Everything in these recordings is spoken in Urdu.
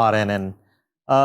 RNN।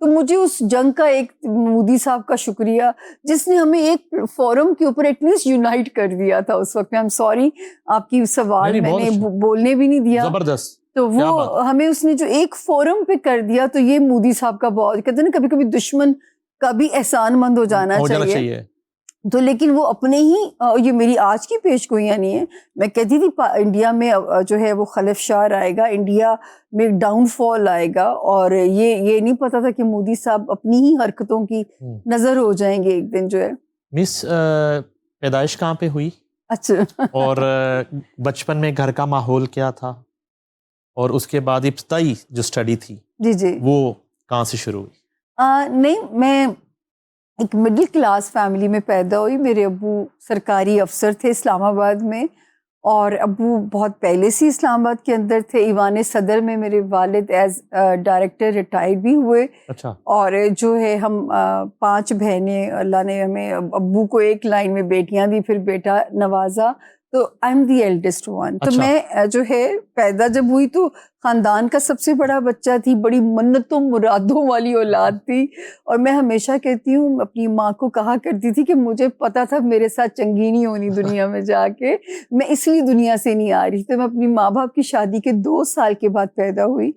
تو مجھے اس جنگ کا ایک مودی صاحب کا شکریہ جس نے ہمیں ایک فورم کے اوپر ایٹ لیسٹ یونائٹ کر دیا تھا اس وقت. I'm sorry آپ کی سوال میں نے بولنے بھی نہیں دیا. زبردست. تو وہ ہمیں اس نے جو ایک فورم پہ کر دیا, تو یہ مودی صاحب کا بہت, کہتے ہیں نا کبھی کبھی دشمن کا بھی احسان مند ہو جانا چاہیے. تو لیکن وہ اپنے ہی, یہ میری آج کی پیش گوئیاں نہیں ہیں, میں کہتی تھی انڈیا میں جو ہے وہ خلفشار آئے گا, انڈیا میں ڈاؤن فال آئے گا, اور یہ نہیں پتا تھا کہ مودی صاحب اپنی ہی حرکتوں کی نظر ہو جائیں گے ایک دن جو ہے. مس پیدائش کہاں پہ ہوئی؟ اچھا. اور بچپن میں گھر کا ماحول کیا تھا؟ اور اس کے بعد ابتدائی جو اسٹڈی تھی جی وہ کہاں سے شروع ہوئی؟ نہیں, میں ایک مڈل کلاس فیملی میں پیدا ہوئی. میرے ابو سرکاری افسر تھے اسلام آباد میں, اور ابو بہت پہلے سے اسلام آباد کے اندر تھے. ایوان صدر میں میرے والد ایز ڈائریکٹر ریٹائر بھی ہوئے. اچھا. اور جو ہے ہم 5 بہنیں, اللہ نے ہمیں ابو کو ایک لائن میں بیٹیاں دی, پھر بیٹا نوازا, تو I am the eldest one. تو میں جو ہے پیدا جب ہوئی تو خاندان کا سب سے بڑا بچہ تھی, بڑی منتوں مرادوں والی اولاد تھی. اور میں ہمیشہ کہتی ہوں, اپنی ماں کو کہا کرتی تھی کہ مجھے پتا تھا میرے ساتھ چنگی نہیں ہونی دنیا میں جا کے, میں اس لیے دنیا سے نہیں آ رہی. تو میں اپنی ماں باپ کی شادی کے 2 سال کے بعد پیدا ہوئی,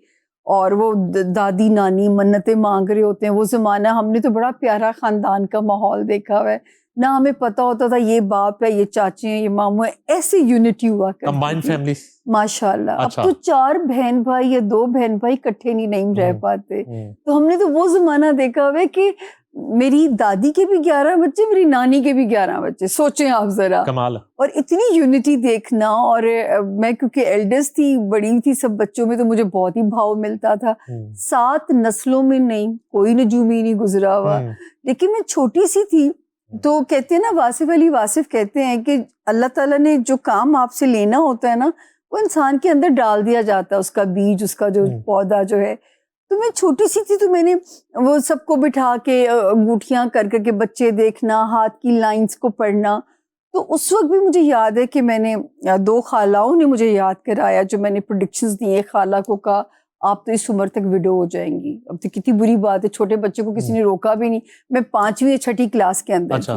اور وہ دادی نانی منتیں مانگ رہے ہوتے ہیں. وہ زمانہ ہم نے تو بڑا پیارا خاندان کا ماحول دیکھا ہوا ہے, نہ ہمیں پتا ہوتا تھا یہ باپ ہے, یہ چاچے ہیں, یہ ماموں ہیں, ایسے یونٹی ہوا کرتی کمبائنڈ فیملی ماشاء اللہ. اب تو 4 بہن بھائی یا 2 بہن بھائی اکٹھے نہیں رہ پاتے. تو ہم نے تو وہ زمانہ دیکھا ہوا ہے کہ میری دادی کے بھی 11 بچے, میری نانی کے بھی 11 بچے, سوچیں آپ ذرا, کمال. اور اتنی یونٹی دیکھنا. اور میں کیونکہ ایلڈسٹ تھی, بڑی تھی سب بچوں میں, تو مجھے بہت ہی بھاؤ ملتا تھا. 7 نسلوں میں نہیں کوئی نجومی نہیں گزرا ہوا, لیکن میں چھوٹی سی تھی. تو کہتے ہیں نا, واصف علی واصف کہتے ہیں کہ اللہ تعالیٰ نے جو کام آپ سے لینا ہوتا ہے نا, وہ انسان کے اندر ڈال دیا جاتا ہے, اس کا بیج, اس کا جو پودا جو ہے. تو میں چھوٹی سی تھی, تو میں نے وہ سب کو بٹھا کے انگوٹھیاں کر کے بچے دیکھنا, ہاتھ کی لائنز کو پڑھنا. تو اس وقت بھی مجھے یاد ہے کہ میں نے 2 خالاؤں نے مجھے یاد کرایا, جو میں نے پریڈکشنز دی. ایک خالہ کو کہا آپ تو اس عمر تک وڈو ہو جائیں گی. اب تو کتنی بری بات ہے, چھوٹے بچے کو کسی نے روکا بھی نہیں, میں 5ویں یا 6ٹھی کلاس کے اندر تھی.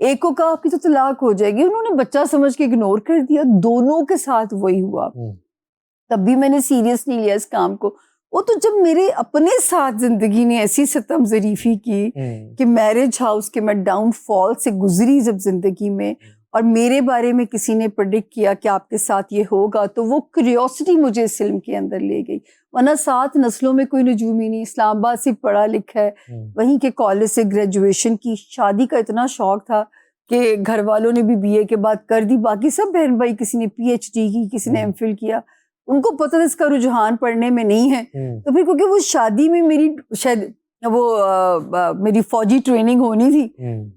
ایک کو کہا آپ کی تو طلاق ہو جائے گی, انہوں نے بچہ سمجھ کے اگنور کر دیا. دونوں کے ساتھ وہی ہوا. تب بھی میں نے سیریس نہیں لیا اس کام کو. وہ تو جب میرے اپنے ساتھ زندگی نے ایسی ستم ظریفی کی کہ میرج ہاؤس کے میں ڈاؤن فال سے گزری جب زندگی میں, اور میرے بارے میں کسی نے پریڈکٹ کیا کہ آپ کے ساتھ یہ ہوگا, تو وہ کیوریوسٹی مجھے اس علم کے اندر لے گئی. ورنہ 7 نسلوں میں کوئی نجومی نہیں, اسلام آباد سے پڑھا لکھا ہے, وہیں کے کالج سے گریجویشن کی. شادی کا اتنا شوق تھا کہ گھر والوں نے بھی BA کے بعد کر دی. باقی سب بہن بھائی, کسی نے PhD کی, کسی نے MPhil کیا. ان کو پتہ اس کا رجحان پڑھنے میں نہیں ہے. تو پھر کیونکہ وہ شادی میں میری شاید میری فوجی ٹریننگ ہونی تھی,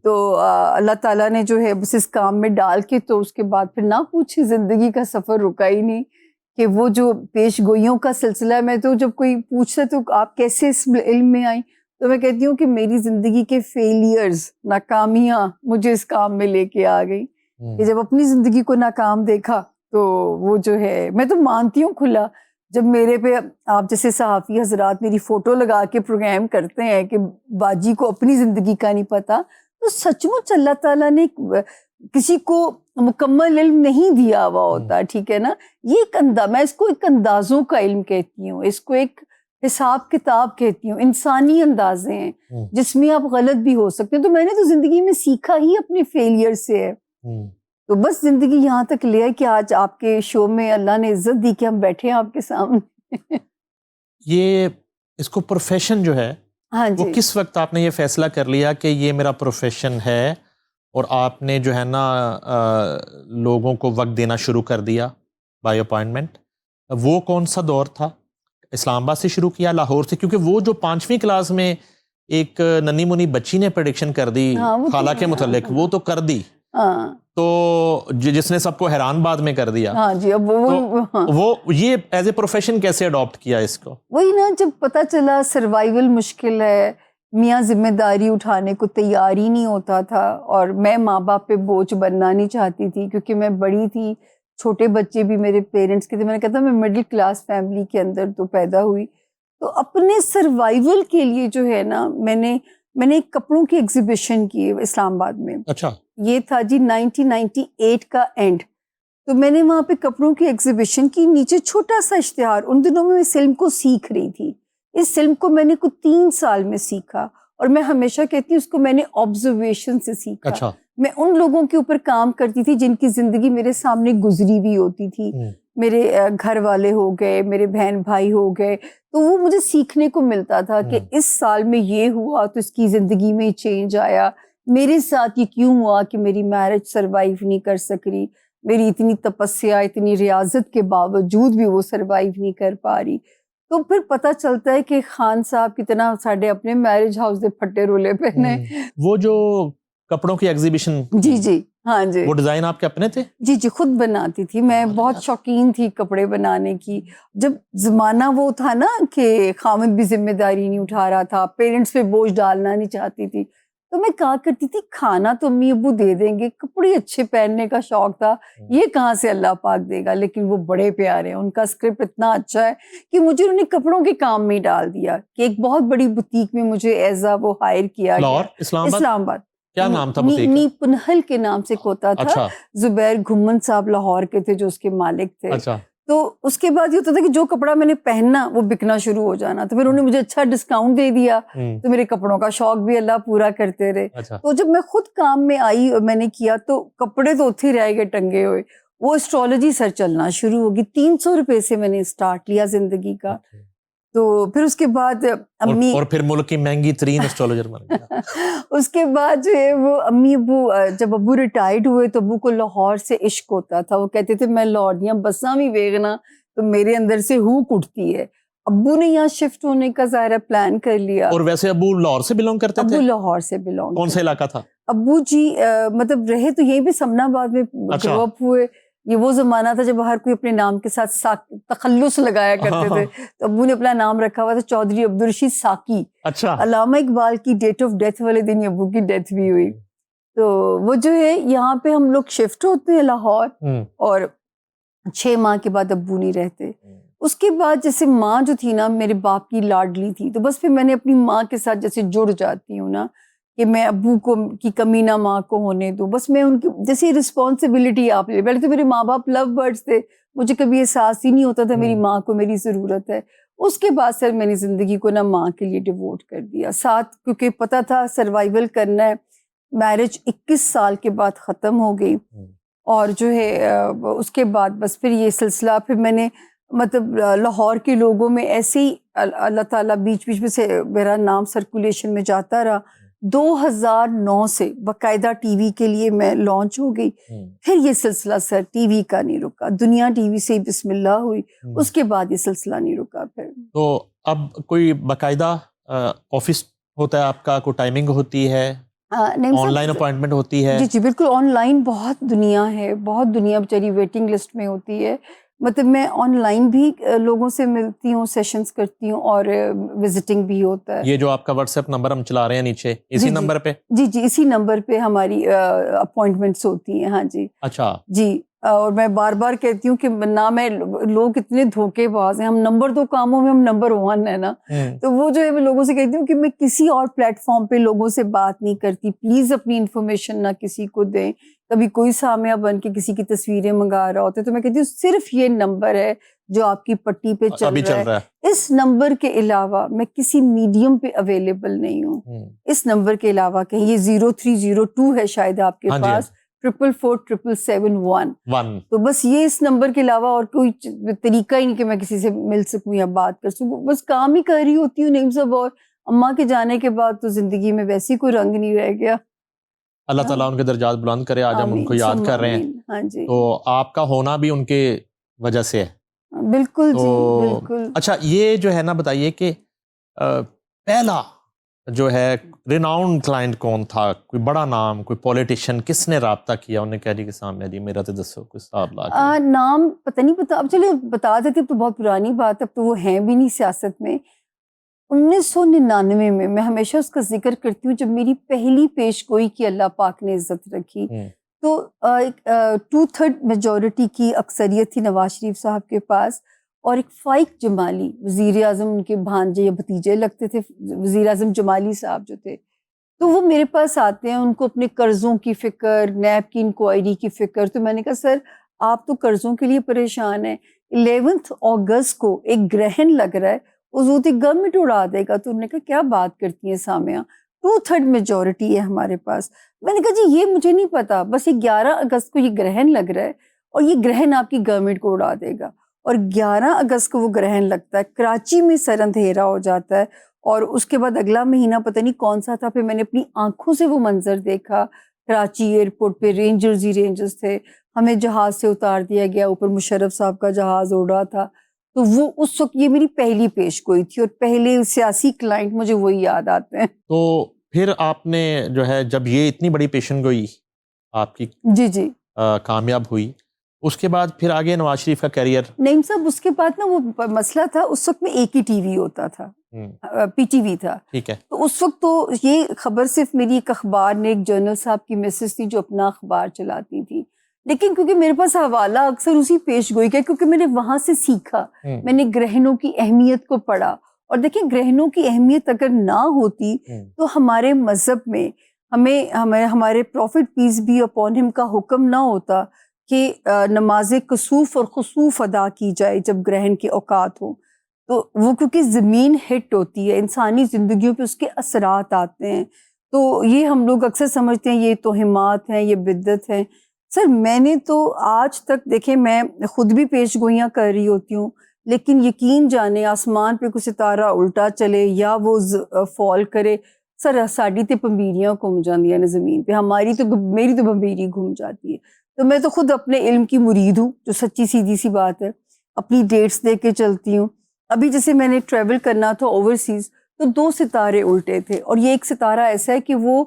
تو اللہ تعالیٰ نے جو ہے بس اس کام میں ڈال کے, تو اس کے بعد پھر نہ پوچھے, زندگی کا سفر رکا ہی نہیں. کہ وہ جو پیش گوئیوں کا سلسلہ ہے, میں تو جب کوئی پوچھتا تو آپ کیسے اس علم میں آئیں, تو میں کہتی ہوں کہ میری زندگی کے فیلیئرز, ناکامیاں مجھے اس کام میں لے کے آ گئی. کہ جب اپنی زندگی کو ناکام دیکھا, تو وہ جو ہے, میں تو مانتی ہوں کھلا, جب میرے پہ آپ جیسے صحافی حضرات میری فوٹو لگا کے پروگرام کرتے ہیں کہ باجی کو اپنی زندگی کا نہیں پتا, تو سچ مچ اللہ تعالیٰ نے کسی کو مکمل علم نہیں دیا ہوا ہوتا, ٹھیک ہے نا. یہ ایک میں اس کو ایک اندازوں کا علم کہتی ہوں, اس کو ایک حساب کتاب کہتی ہوں, انسانی اندازے ہیں جس میں آپ غلط بھی ہو سکتے ہیں. تو میں نے تو زندگی میں سیکھا ہی اپنے فیلئر سے ہے. تو بس زندگی یہاں تک لے آئی کہ آج آپ کے شو میں اللہ نے عزت دی کہ ہم بیٹھے ہیں آپ کے سامنے. یہ اس کو پروفیشن جو ہے, وہ کس وقت آپ نے یہ فیصلہ کر لیا کہ یہ میرا پروفیشن ہے, اور آپ نے جو ہے نا لوگوں کو وقت دینا شروع کر دیا بائی اپائنٹمنٹ؟ وہ کون سا دور تھا؟ اسلام آباد سے شروع کیا, لاہور سے؟ کیونکہ وہ جو 5ویں کلاس میں ایک ننی منی بچی نے پریڈکشن کر دی خالہ کے متعلق, وہ تو کر دی, تو جس نے سب کو حیران بعد میں کر دیا. ہاں جی. اب وہ یہ ایز اے پروفیشن کیسے اڈاپٹ کیا اس کو؟ وہی نا, جب پتہ چلا سروائیول مشکل ہے, میاں ذمہ داری اٹھانے کو تیار ہی نہیں ہوتا تھا, اور میں ماں باپ پہ بوجھ بننا نہیں چاہتی تھی کیونکہ میں بڑی تھی, چھوٹے بچے بھی میرے پیرنٹس کے تھے. میں نے کہا تھا میں مڈل کلاس فیملی کے اندر تو پیدا ہوئی, تو اپنے سروائیول کے لیے جو ہے نا میں نے ایک کپڑوں کی ایگزیبیشن کی اسلام آباد میں. اچھا. یہ تھا جی 1998 کا اینڈ. تو میں نے وہاں پہ کپڑوں کی ایگزیبیشن کی, نیچے چھوٹا سا اشتہار. ان دنوں میں سلم کو سیکھ رہی تھی. اس سلم کو میں نے کچھ 3 سال میں سیکھا, اور میں ہمیشہ کہتی ہوں اس کو میں نے آبزرویشن سے سیکھا. اچھا. میں ان لوگوں کے اوپر کام کرتی تھی جن کی زندگی میرے سامنے گزری ہوئی ہوتی تھی. میرے گھر والے ہو گئے, میرے بہن بھائی ہو گئے, تو وہ مجھے سیکھنے کو ملتا تھا کہ اس سال میں یہ ہوا تو اس کی زندگی میں چینج آیا, میرے ساتھ یہ کیوں ہوا کہ میری میرج سروائیو نہیں کر سک رہی, میری اتنی تپسیا اتنی ریاضت کے باوجود بھی وہ سروائیو نہیں کر پا رہی. تو پھر پتہ چلتا ہے کہ خان صاحب کتنا ساڈے اپنے میرج ہاؤس دے پھٹے رولے پہنے. وہ جو کپڑوں کی ایگزیبیشن, جی ہاں جی, وہ ڈیزائن آپ کے اپنے تھے؟ جی خود بناتی تھی میں. بہت شوقین تھی کپڑے بنانے کی. جب زمانہ وہ تھا نا کہ خامد بھی ذمہ داری نہیں اٹھا رہا تھا, پیرنٹس پہ بوجھ ڈالنا نہیں چاہتی تھی, تو میں کہا کرتی تھی کھانا تو امی ابو دے دیں گے, کپڑے اچھے پہننے کا شوق تھا, یہ کہاں سے اللہ پاک دے گا. لیکن وہ بڑے پیارے ہیں, ان کا اسکرپٹ اتنا اچھا ہے کہ مجھے انہیں کپڑوں کے کام میں ڈال دیا کہ ایک بہت بڑی بوتیک میں مجھے ایزا وہ ہائر کیا گیا. اسلام آباد. کیا نام تھا بوتیک کا؟ نی پنہل کے نام سے ہوتا تھا. زبیر گھمن صاحب لاہور کے تھے جو اس کے مالک تھے. تو اس کے بعد یہ ہوتا تھا کہ جو کپڑا میں نے پہننا وہ بکنا شروع ہو جانا, تو پھر انہوں نے مجھے اچھا ڈسکاؤنٹ دے دیا, تو میرے کپڑوں کا شوق بھی اللہ پورا کرتے رہے. تو جب میں خود کام میں آئی اور میں نے کیا تو کپڑے تو اتنے رہ گئے ٹنگے ہوئے. وہ اسٹرالوجی سر چلنا شروع ہوگی. 300 روپے سے میں نے اسٹارٹ لیا زندگی کا. تو پھر اس کے بعد امی, اور پھر ملک کی مہنگی ترین اسٹرالوجر بن گیا. اس کے بعد جو ہے وہ امی ابو, جب ابو ریٹائرڈ ہوئے تو ابو کو لاہور سے عشق ہوتا تھا. وہ کہتے تھے میں لاہور دیاں بساں بھی ویگنا تو میرے اندر سے ہوک اٹھتی ہے. ابو نے یہاں شفٹ ہونے کا ظاہرہ پلان کر لیا. اور ویسے ابو لاہور سے بلونگ کرتے تھے؟ ابو لاہور سے بلونگ. کون سا علاقہ تھا ابو جی؟ مطلب رہے تو یہیں پہ سمنا آباد میں, گرو اپ ہوئے. یہ وہ زمانہ تھا جب ہر کوئی اپنے نام کے ساتھ تخلص لگایا کرتے تھے, تو ابو نے اپنا نام رکھا ہوا تھا چودھری عبدالرشید ساکی. اچھا. علامہ اقبال کی ڈیٹ آف ڈیتھ والے دن ابو کی ڈیتھ بھی ہوئی. تو وہ جو ہے یہاں پہ ہم لوگ شفٹ ہوتے ہیں لاہور, اور 6 ماہ کے بعد ابو نہیں رہتے. اس کے بعد جیسے ماں جو تھی نا میرے باپ کی لاڈلی تھی, تو بس پھر میں نے اپنی ماں کے ساتھ جیسے جڑ جاتی ہوں نا کہ میں ابو کو کی کمی نہ ماں کو ہونے دوں. بس میں ان کی جیسے رسپانسبلٹی آپ لے. پہلے تو میرے ماں باپ لو برڈس تھے, مجھے کبھی احساس ہی نہیں ہوتا تھا میری ماں کو میری ضرورت ہے. اس کے بعد سر میں نے زندگی کو نا ماں کے لیے ڈیووٹ کر دیا. ساتھ کیونکہ پتہ تھا سروائیول کرنا ہے. میرج 21 سال کے بعد ختم ہو گئی, اور جو ہے اس کے بعد بس پھر یہ سلسلہ پھر میں نے مطلب لاہور کے لوگوں میں ایسے ہی اللہ تعالیٰ بیچ بیچ میں سے میرا نام سرکولیشن میں جاتا رہا. 2009 سے باقاعدہ ٹی وی کے لیے میں لانچ ہو گئی. پھر یہ سلسلہ سر ٹی وی کا نہیں رکا, دنیا ٹی وی سے ہی بسم اللہ ہوئی. اس کے بعد یہ سلسلہ نہیں رکا. پھر تو اب کوئی باقاعدہ آفس ہوتا ہے آپ کا, کوئی ٹائمنگ ہوتی ہے, آن لائن اپوائنٹمنٹ ہوتی ہے؟ جی بالکل آن لائن بہت دنیا ہے, بہت دنیا بیچاری ویٹنگ لسٹ میں ہوتی ہے. مطلب میں آن لائن بھی لوگوں سے ملتی ہوں, سیشنز کرتی ہوں, اور وزٹنگ بھی ہوتا ہے. یہ جو آپ کا واٹس ایپ نمبر ہم چلا رہے ہیں نیچے, اسی نمبر پہ؟ جی اسی نمبر پہ ہماری اپوائنٹمنٹس ہوتی ہیں. ہاں جی. اچھا جی. اور میں بار بار کہتی ہوں کہ نہ میں, لوگ اتنے دھوکے باز ہیں, ہم نمبر 2 کاموں میں ہم نمبر 1 ہے نا. تو وہ جو ہے میں لوگوں سے کہتی ہوں کہ میں کسی اور پلیٹ فارم پہ لوگوں سے بات نہیں کرتی. پلیز اپنی انفارمیشن نہ کسی کو دیں. کبھی کوئی سامیہ بن کے کسی کی تصویریں منگا رہا ہوتا ہے تو میں کہتی ہوں صرف یہ نمبر ہے جو آپ کی پٹی پہ چل رہا ہے. اس نمبر کے علاوہ میں کسی میڈیم پہ اویلیبل نہیں ہوں. اس نمبر کے علاوہ کہیں یہ 0302 ہے شاید آپ کے پاس, 4447771. تو بس یہ اس نمبر کے علاوہ اور کوئی طریقہ ہی نہیں کہ میں کسی سے مل سکوں یا بات کر سکوں. بس کام ہی کر رہی ہوتی ہوں نعیم صاحب, اور اماں کے جانے کے بعد تو زندگی میں ویسی کوئی رنگ نہیں رہ گیا. اللہ تعالیٰ ان کے درجات بلند کرے. آج ہم ان کو یاد کر رہے ہیں. ہاں جی. تو آپ کا ہونا بھی ان کے وجہ سے ہے. بالکل جی بالکل. اچھا یہ جو ہے نا بتائیے کہ پہلا جو ہے ریناؤنڈ کلائنٹ کون تھا, کوئی بڑا نام, کوئی پولیٹیشین, کس نے رابطہ کیا انہیں کہہ دی کہ سامنے دی میرا تو دسو کوئی صاحب لا کے؟ نام پتہ نہیں, اب چلے بتا دیتے, اب تو بہت پرانی بات ہے, اب تو وہ ہیں بھی نہیں سیاست میں. 1999 میں ہمیشہ اس کا ذکر کرتی ہوں, جب میری پہلی پیش گوئی کی اللہ پاک نے عزت رکھی, تو 2/3 میجورٹی کی اکثریت تھی نواز شریف صاحب کے پاس, اور ایک فائق جمالی وزیر اعظم ان کے بھانجے یا بھتیجے لگتے تھے، وزیر اعظم جمالی صاحب جو تھے، تو وہ میرے پاس آتے ہیں، ان کو اپنے قرضوں کی فکر، نیب کی انکوائری کی فکر. تو میں نے کہا سر آپ تو قرضوں کے لیے پریشان ہیں، 11 اگست کو ایک گرہن لگ رہا ہے، اس وقت گورنمنٹ اڑا دے گا. تو انہوں نے کہا کیا بات کرتی ہیں سامیہ، 2/3 میجورٹی ہے ہمارے پاس. میں نے کہا جی یہ مجھے نہیں پتا، بس یہ 11 اگست کو یہ گرہن لگ رہا ہے اور یہ گرہن آپ کی گورنمنٹ کو اڑا دے گا. اور 11 اگست کو وہ گرہن لگتا ہے، کراچی میں سر اندھیرا ہو جاتا ہے، اور اس کے بعد اگلا مہینہ پتہ نہیں کون سا تھا، پھر میں نے اپنی آنکھوں سے وہ منظر دیکھا. کراچی ایئرپورٹ پہ رینجرز ہی رینجرز تھے، ہمیں جہاز سے اتار دیا گیا، اوپر مشرف صاحب کا جہاز اڑ رہا تھا. تو وہ اس وقت یہ میری پہلی پیش گوئی تھی، اور پہلے سیاسی کلائنٹ مجھے وہی یاد آتے ہیں. تو پھر آپ نے جو ہے جب یہ اتنی بڑی پیشن گوئی آپ کی جی کامیاب ہوئی، اس کے بعد پھر آگے نواز شریف کا کیریئر؟ نعیم صاحب اس کے بعد نا وہ مسئلہ تھا، اس وقت میں ایک ہی ٹی وی ہوتا تھا، پی ٹی وی تھا. ٹھیک ہے. تو اس وقت تو یہ خبر صرف میری ایک اخبار نے، ایک جرنل صاحب کی مسز تھی جو اپنا اخبار چلاتی تھی، لیکن کیونکہ میرے پاس حوالہ اکثر اسی پیش گوئی کا، کیونکہ میں نے وہاں سے سیکھا، میں نے گرہنوں کی اہمیت کو پڑھا. اور دیکھیں گرہنوں کی اہمیت اگر نہ ہوتی تو ہمارے مذہب میں ہمارے profit piece be upon him کا حکم نہ ہوتا کہ نماز کسوف اور خسوف ادا کی جائے جب گرہن کے اوقات ہوں. تو وہ کیونکہ زمین ہٹ ہوتی ہے، انسانی زندگیوں پہ اس کے اثرات آتے ہیں. تو یہ ہم لوگ اکثر سمجھتے ہیں یہ توہمات ہیں، یہ بدعت ہیں. سر میں نے تو آج تک دیکھیں، میں خود بھی پیش گوئیاں کر رہی ہوتی ہوں، لیکن یقین جانے آسمان پہ کوئی ستارہ الٹا چلے یا وہ فال کرے، سر ساڑی تے پمبیریاں گھوم جاندیاں نے زمین پہ، میری تو بمبیری گھوم جاتی ہے. تو میں تو خود اپنے علم کی مرید ہوں، جو سچی سیدھی سی بات ہے، اپنی ڈیٹس دے کے چلتی ہوں. ابھی جیسے میں نے ٹریول کرنا تھا اوورسیز، تو 2 ستارے الٹے تھے، اور یہ ایک ستارہ ایسا ہے کہ وہ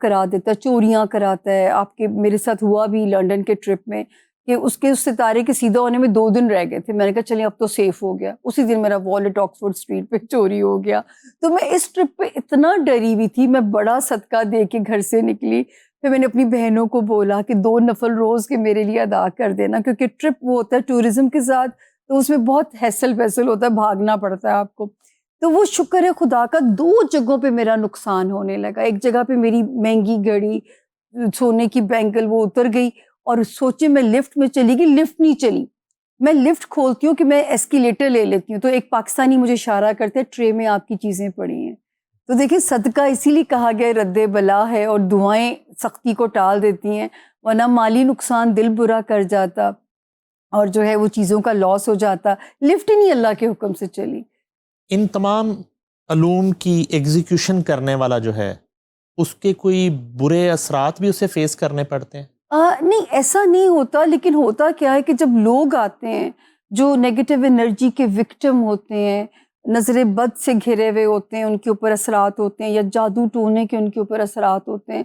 کرا دیتا ہے، چوریاں کراتا ہے. آپ کے میرے ساتھ ہوا بھی لنڈن کے ٹرپ میں کہ اس ستارے کے سیدھا ہونے میں 2 دن رہ گئے تھے. میں نے کہا چلیں اب تو سیف ہو گیا، اسی دن میرا والٹ آکسفورڈ اسٹریٹ پہ چوری ہو گیا. تو میں اس ٹرپ پہ اتنا ڈری ہوئی تھی، میں بڑا صدقہ دے کے گھر سے نکلی. پھر میں نے اپنی بہنوں کو بولا کہ 2 نفل روز کے میرے لیے ادا کر دینا، کیونکہ ٹرپ وہ ہوتا ہے ٹورزم کے ساتھ، تو اس میں بہت ہیسل ویسل ہوتا ہے، بھاگنا پڑتا ہے آپ کو. تو وہ شکر ہے خدا کا، 2 جگہوں پہ میرا نقصان ہونے لگا. ایک جگہ پہ میری مہنگی گھڑی سونے کی بینگل وہ اتر گئی، اور سوچے میں لفٹ میں چلی گئی، لفٹ نہیں چلی. میں لفٹ کھولتی ہوں کہ میں ایسکیلیٹر لے لیتی ہوں، تو ایک پاکستانی مجھے اشارہ کرتے ہیں ٹرے میں آپ کی چیزیں پڑی ہیں. تو دیکھیں صدقہ اسی لیے کہا گیا رد بلا ہے، اور دعائیں سختی کو ٹال دیتی ہیں، ورنہ مالی نقصان دل برا کر جاتا، اور جو ہے وہ چیزوں کا لاس ہو جاتا. لفٹ ہی نہیں اللہ کے حکم سے چلی. ان تمام علوم کی ایگزیکیوشن کرنے والا جو ہے، اس کے کوئی برے اثرات بھی اسے فیس کرنے پڑتے ہیں؟ نہیں ایسا نہیں ہوتا، لیکن ہوتا کیا ہے کہ جب لوگ آتے ہیں جو نیگیٹو انرجی کے وکٹم ہوتے ہیں، نظر بد سے گھرے ہوئے ہوتے ہیں، ان کے اوپر اثرات ہوتے ہیں، یا جادو ٹونے کے ان کے اوپر اثرات ہوتے ہیں،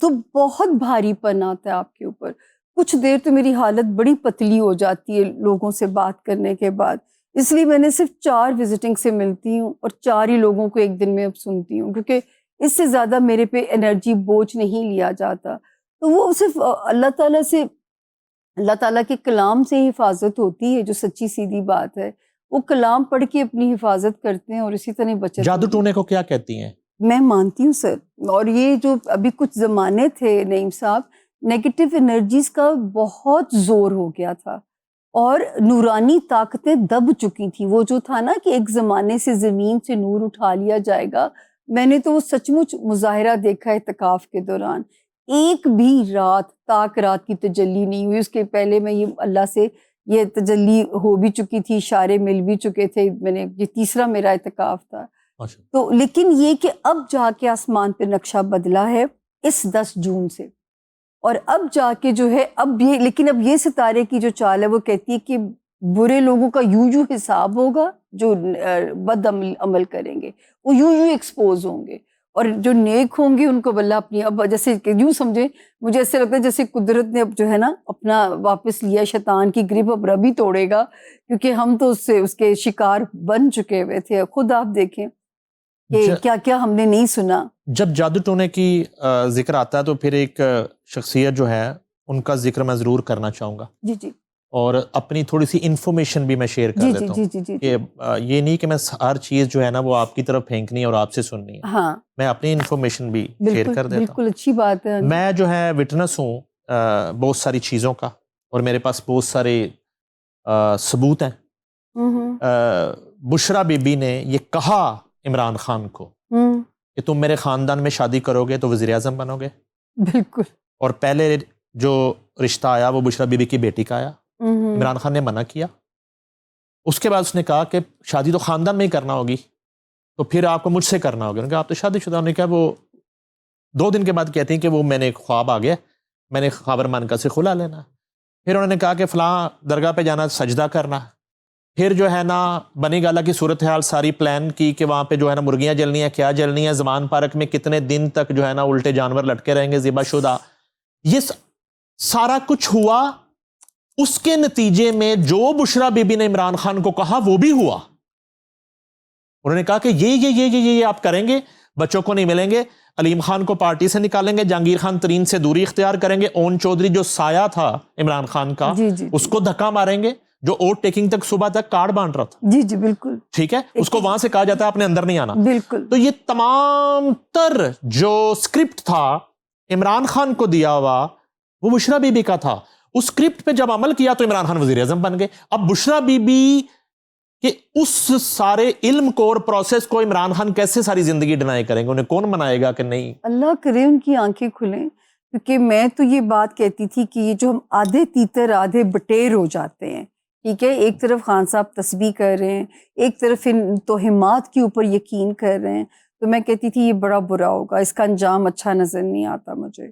تو بہت بھاری پن آتا ہے آپ کے اوپر. کچھ دیر تو میری حالت بڑی پتلی ہو جاتی ہے لوگوں سے بات کرنے کے بعد. اس لیے میں نے صرف 4 وزٹنگ سے ملتی ہوں، اور 4 ہی لوگوں کو ایک دن میں اب سنتی ہوں، کیونکہ اس سے زیادہ میرے پہ انرجی بوجھ نہیں لیا جاتا. تو وہ صرف اللہ تعالیٰ کے کلام سے حفاظت ہوتی ہے، جو سچی سیدھی بات ہے. وہ کلام پڑھ کے اپنی حفاظت کرتے ہیں، اور اسی طرح بچت. جادو ٹونے کو کیا کہتی ہیں؟ میں مانتی ہوں سر، اور یہ جو ابھی کچھ زمانے تھے نعیم صاحب، نیگیٹو انرجیز کا بہت زور ہو گیا تھا، اور نورانی طاقتیں دب چکی تھیں. وہ جو تھا نا کہ ایک زمانے سے زمین سے نور اٹھا لیا جائے گا، میں نے تو وہ سچ مچ مظاہرہ دیکھا اعتکاف کے دوران. ایک بھی رات تاک رات کی تجلی نہیں ہوئی. اس کے پہلے میں یہ اللہ سے یہ تجلی ہو بھی چکی تھی، اشارے مل بھی چکے تھے. یہ 3را میرا اعتکاف تھا. تو لیکن یہ کہ اب جا کے آسمان پہ نقشہ بدلا ہے اس 10 جون سے، اور اب جا کے جو ہے لیکن اب یہ ستارے کی جو چال ہے وہ کہتی ہے کہ برے لوگوں کا یوں حساب ہوگا، جو بد عمل کریں گے وہ یوں ایکسپوز ہوں گے، اور جو نیک ہوں گے ان کو اللہ اپنی اب جیسے یوں سمجھے، مجھے ایسے لگتا ہے جیسے قدرت نے اب جو ہے نا اپنا واپس لیا، شیطان کی گرپ اب رب ہی توڑے گا، کیونکہ ہم تو اس کے شکار بن چکے ہوئے تھے. خود آپ دیکھیں کہ کیا ہم نے نہیں سنا. جب جادو ٹونے کی ذکر آتا ہے تو پھر ایک شخصیت جو ہے ان کا ذکر میں ضرور کرنا چاہوں گا. جی اور اپنی تھوڑی سی انفارمیشن بھی میں شیئر کر جی دیتا جی ہوں جی جی کہ یہ نہیں کہ میں ہر چیز جو ہے نا وہ آپ کی طرف پھینکنی ہے اور آپ سے سننی ہے، ہاں میں اپنی انفارمیشن بھی شیئر بالکل کر دیتا بالکل اچھی بات ہے. ہوں. میں جو ہے وٹنس ہوں بہت ساری چیزوں کا، اور میرے پاس بہت سارے ثبوت ہیں. بشرا بی بی نے یہ کہا عمران خان کو کہ تم میرے خاندان میں شادی کرو گے تو وزیر اعظم بنو گے، بالکل. اور پہلے جو رشتہ آیا وہ بشرا بی بی کی بیٹی کا آیا. عمران خان نے منع کیا. اس کے بعد اس نے کہا کہ شادی تو خاندان میں ہی کرنا ہوگی تو پھر آپ کو مجھ سے کرنا ہوگا. انہوں نے کہا آپ تو شادی شدہ. انہوں نے کہا وہ 2 دن کے بعد کہتی ہیں کہ وہ میں نے ایک خواب آ گیا، میں نے خاور مانکا سے کھلا لینا. پھر انہوں نے کہا کہ فلاں درگاہ پہ جانا سجدہ کرنا. پھر جو ہے نا بنی گالا کی صورتحال ساری پلان کی کہ وہاں پہ جو ہے نا مرغیاں جلنی ہیں، کیا جلنی ہے، زمان پارک میں کتنے دن تک جو ہے نا الٹے جانور لٹکے رہیں گے ذبح شدہ. یہ سارا کچھ ہوا. اس کے نتیجے میں جو بشرا بی بی نے عمران خان کو کہا وہ بھی ہوا. انہوں نے کہا کہ یہ آپ کریں گے، بچوں کو نہیں ملیں گے، علیم خان کو پارٹی سے نکالیں گے، جہانگیر خان ترین سے دوری اختیار کریں گے، اون چودھری جو سایہ تھا عمران خان کا اس کو دھکا ماریں گے، جو ووٹ ٹیکنگ تک صبح تک کارڈ بانٹ رہا تھا. جی جی بالکل ٹھیک ہے، اس کو وہاں سے کہا جاتا ہے اپنے اندر نہیں آنا. بالکل. تو یہ تمام تر جو اسکرپٹ تھا عمران خان کو دیا ہوا وہ بشرا بی بی کا تھا. اس اسکرپٹ پہ جب عمل کیا تو عمران خان وزیر اعظم بن گئے. اب بشرا بی بی کہ اس سارے علم کو اور پروسیس کو عمران خان کیسے ساری زندگی ڈینائی کریں گے؟ انہیں کون منائے گا کہ نہیں؟ اللہ کرے ان کی آنکھیں کھلیں. کیونکہ میں تو یہ بات کہتی تھی کہ یہ جو ہم آدھے تیتر آدھے بٹیر ہو جاتے ہیں، ٹھیک ہے، ایک طرف خان صاحب تسبیح کر رہے ہیں، ایک طرف ان توہمات کے اوپر یقین کر رہے ہیں، تو میں کہتی تھی یہ بڑا برا ہوگا، اس کا انجام اچھا نظر نہیں آتا مجھے.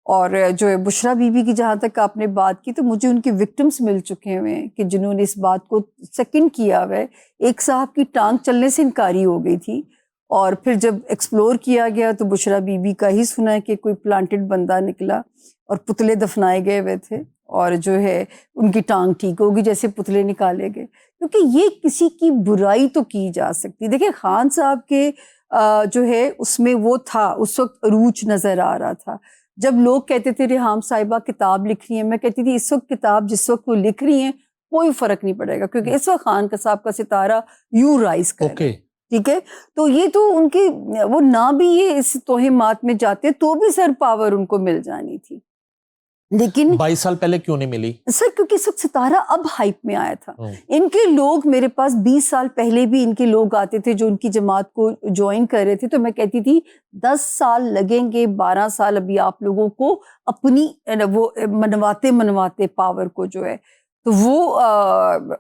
اور جو ہے بشرا بی بی کی جہاں تک آپ نے بات کی تو مجھے ان کے وکٹمز مل چکے ہوئے ہیں کہ جنہوں نے اس بات کو سیکنڈ کیا ہوا ہے. ایک صاحب کی ٹانگ چلنے سے انکاری ہو گئی تھی، اور پھر جب ایکسپلور کیا گیا تو بشرا بی بی کا ہی سنا ہے کہ کوئی پلانٹڈ بندہ نکلا اور پتلے دفنائے گئے ہوئے تھے، اور جو ہے ان کی ٹانگ ٹھیک ہوگی جیسے پتلے نکالے گئے. کیونکہ یہ کسی کی برائی تو کی جا سکتی. دیکھیں خان صاحب کے جو ہے اس میں وہ تھا، اس وقت عروج نظر آ رہا تھا. جب لوگ کہتے تھے ریحام صاحبہ کتاب لکھ رہی ہیں، میں کہتی تھی اس وقت کتاب جس وقت وہ لکھ رہی ہیں کوئی فرق نہیں پڑے گا، کیونکہ اس وقت خان صاحب کا ستارہ یوں رائز کر رہا ہے. ٹھیک ہے، تو یہ تو ان کی وہ نہ بھی یہ اس توہمات میں جاتے تو بھی سر پاور ان کو مل جانی تھی. لیکن 22 سال پہلے کیوں نہیں ملی سر؟ کیونکہ اس وقت ستارہ اب ہائپ میں آیا تھا. ان کے لوگ میرے پاس 20 سال پہلے بھی ان کے لوگ آتے تھے جو ان کی جماعت کو جوائن کر رہے تھے، تو میں کہتی تھی 10 سال لگیں گے، 12 سال ابھی آپ لوگوں کو اپنی وہ منواتے پاور کو جو ہے، تو وہ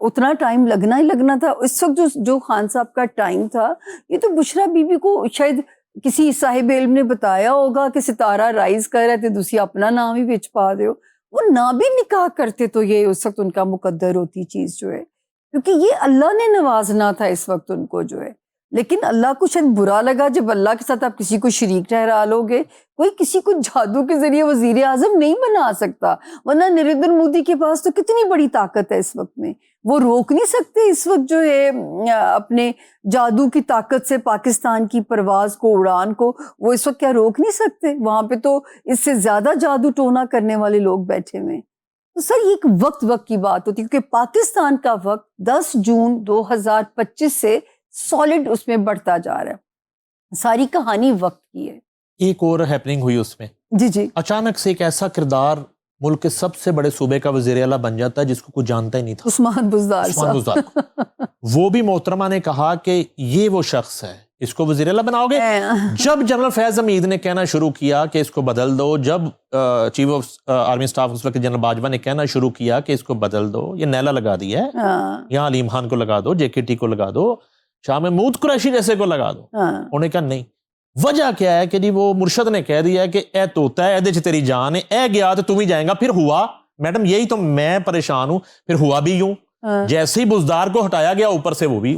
اتنا ٹائم لگنا ہی لگنا تھا. اس وقت جو خان صاحب کا ٹائم تھا، یہ تو بشرا بی بی کو شاید کسی صاحب علم نے بتایا ہوگا کہ ستارہ رائز کر رہا ہے، تو دوسری اپنا نام ہی بچ پا دے. وہ نہ بھی نکاح کرتے تو یہ اس وقت ان کا مقدر ہوتی چیز جو ہے، کیونکہ یہ اللہ نے نوازنا تھا اس وقت ان کو جو ہے. لیکن اللہ کو شاید برا لگا جب اللہ کے ساتھ آپ کسی کو شریک ٹھہرا لو گے. کوئی کسی کو جادو کے ذریعے وزیر اعظم نہیں بنا سکتا، ورنہ نریندر مودی کے پاس تو کتنی بڑی طاقت ہے اس وقت میں. وہ روک نہیں سکتے اس وقت جو ہے اپنے جادو کی طاقت سے پاکستان کی پرواز کو، اڑان کو. وہ اس وقت کیا روک نہیں سکتے؟ وہاں پہ تو اس سے زیادہ جادو ٹونا کرنے والے لوگ بیٹھے ہوئے. تو سر یہ ایک وقت کی بات ہوتی ہے، کیونکہ پاکستان کا وقت 10 جون 2025 سے سالڈ اس میں بڑھتا جا رہا ہے. ساری کہانی وقت کی ہے. ایک اور ہیپننگ ہوئی اس میں، جی اچانک سے ایک ایسا کردار ملک کے سب سے بڑے صوبے کا وزیر اعلیٰ بن جاتا ہے جس کو کوئی جانتا ہی نہیں تھا، عثمان بزدار صاحب. وہ بھی محترمہ نے کہا کہ یہ وہ شخص ہے، اس کو وزیر اعلیٰ بناؤ گے. جب جنرل فیض حمید نے کہنا شروع کیا کہ اس کو بدل دو، جب چیف آف آرمی اسٹاف اس وقت جنرل باجوہ نے کہنا شروع کیا کہ اس کو بدل دو، یہ نیلا لگا دیا ہے، یہاں علیم خان کو لگا دو، JKT کو لگا دو، شاہ محمود قریشی جیسے کو لگا دو، انہوں نے کہا نہیں. وجہ کیا ہے کہ جی وہ مرشد نے کہہ دیا کہ اے توتا ہے اے تیری جان ہے، اے گیا تو تم ہی جائیں گا. پھر ہوا میڈم یہی تو میں پریشان ہوں، پھر ہوا بھی یوں، جیسے ہی بزدار کو ہٹایا گیا اوپر سے وہ بھی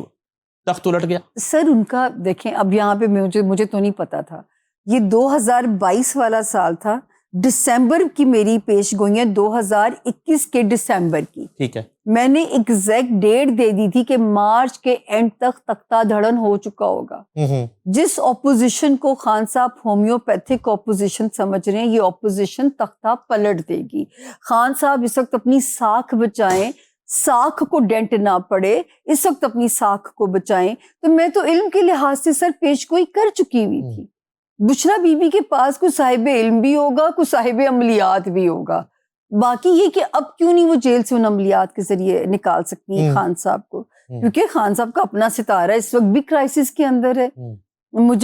تخت الٹ گیا. سر ان کا دیکھیں اب یہاں پہ مجھے تو نہیں پتا تھا، یہ 2022 والا سال تھا دسمبر کی میری پیش گوئی ہے 2021 کے دسمبر کی. ٹھیک ہے. میں نے ایگزیکٹ ڈیٹ دے دی تھی کہ مارچ کے اینڈ تک تختہ دھڑن ہو چکا ہوگا. جس اپوزیشن کو خان صاحب ہومیوپیتھک اپوزیشن سمجھ رہے ہیں, یہ اپوزیشن تختہ پلٹ دے گی. خان صاحب اس وقت اپنی ساکھ بچائیں, ساکھ کو ڈینٹ نہ پڑے, اس وقت اپنی ساکھ کو بچائیں. تو میں تو علم کے لحاظ سے سر پیش گوئی کر چکی ہوئی تھی. بشرا بی بی کے پاس کوئی صاحب علم بھی ہوگا, کوئی صاحب عملیات بھی ہوگا. باقی یہ کہ اب کیوں نہیں وہ جیل سے ان عملیات کے ذریعے نکال سکتی ہیں خان صاحب کو, کیونکہ خان صاحب کا اپنا ستارہ اس وقت بھی کرائسس کے اندر ہے.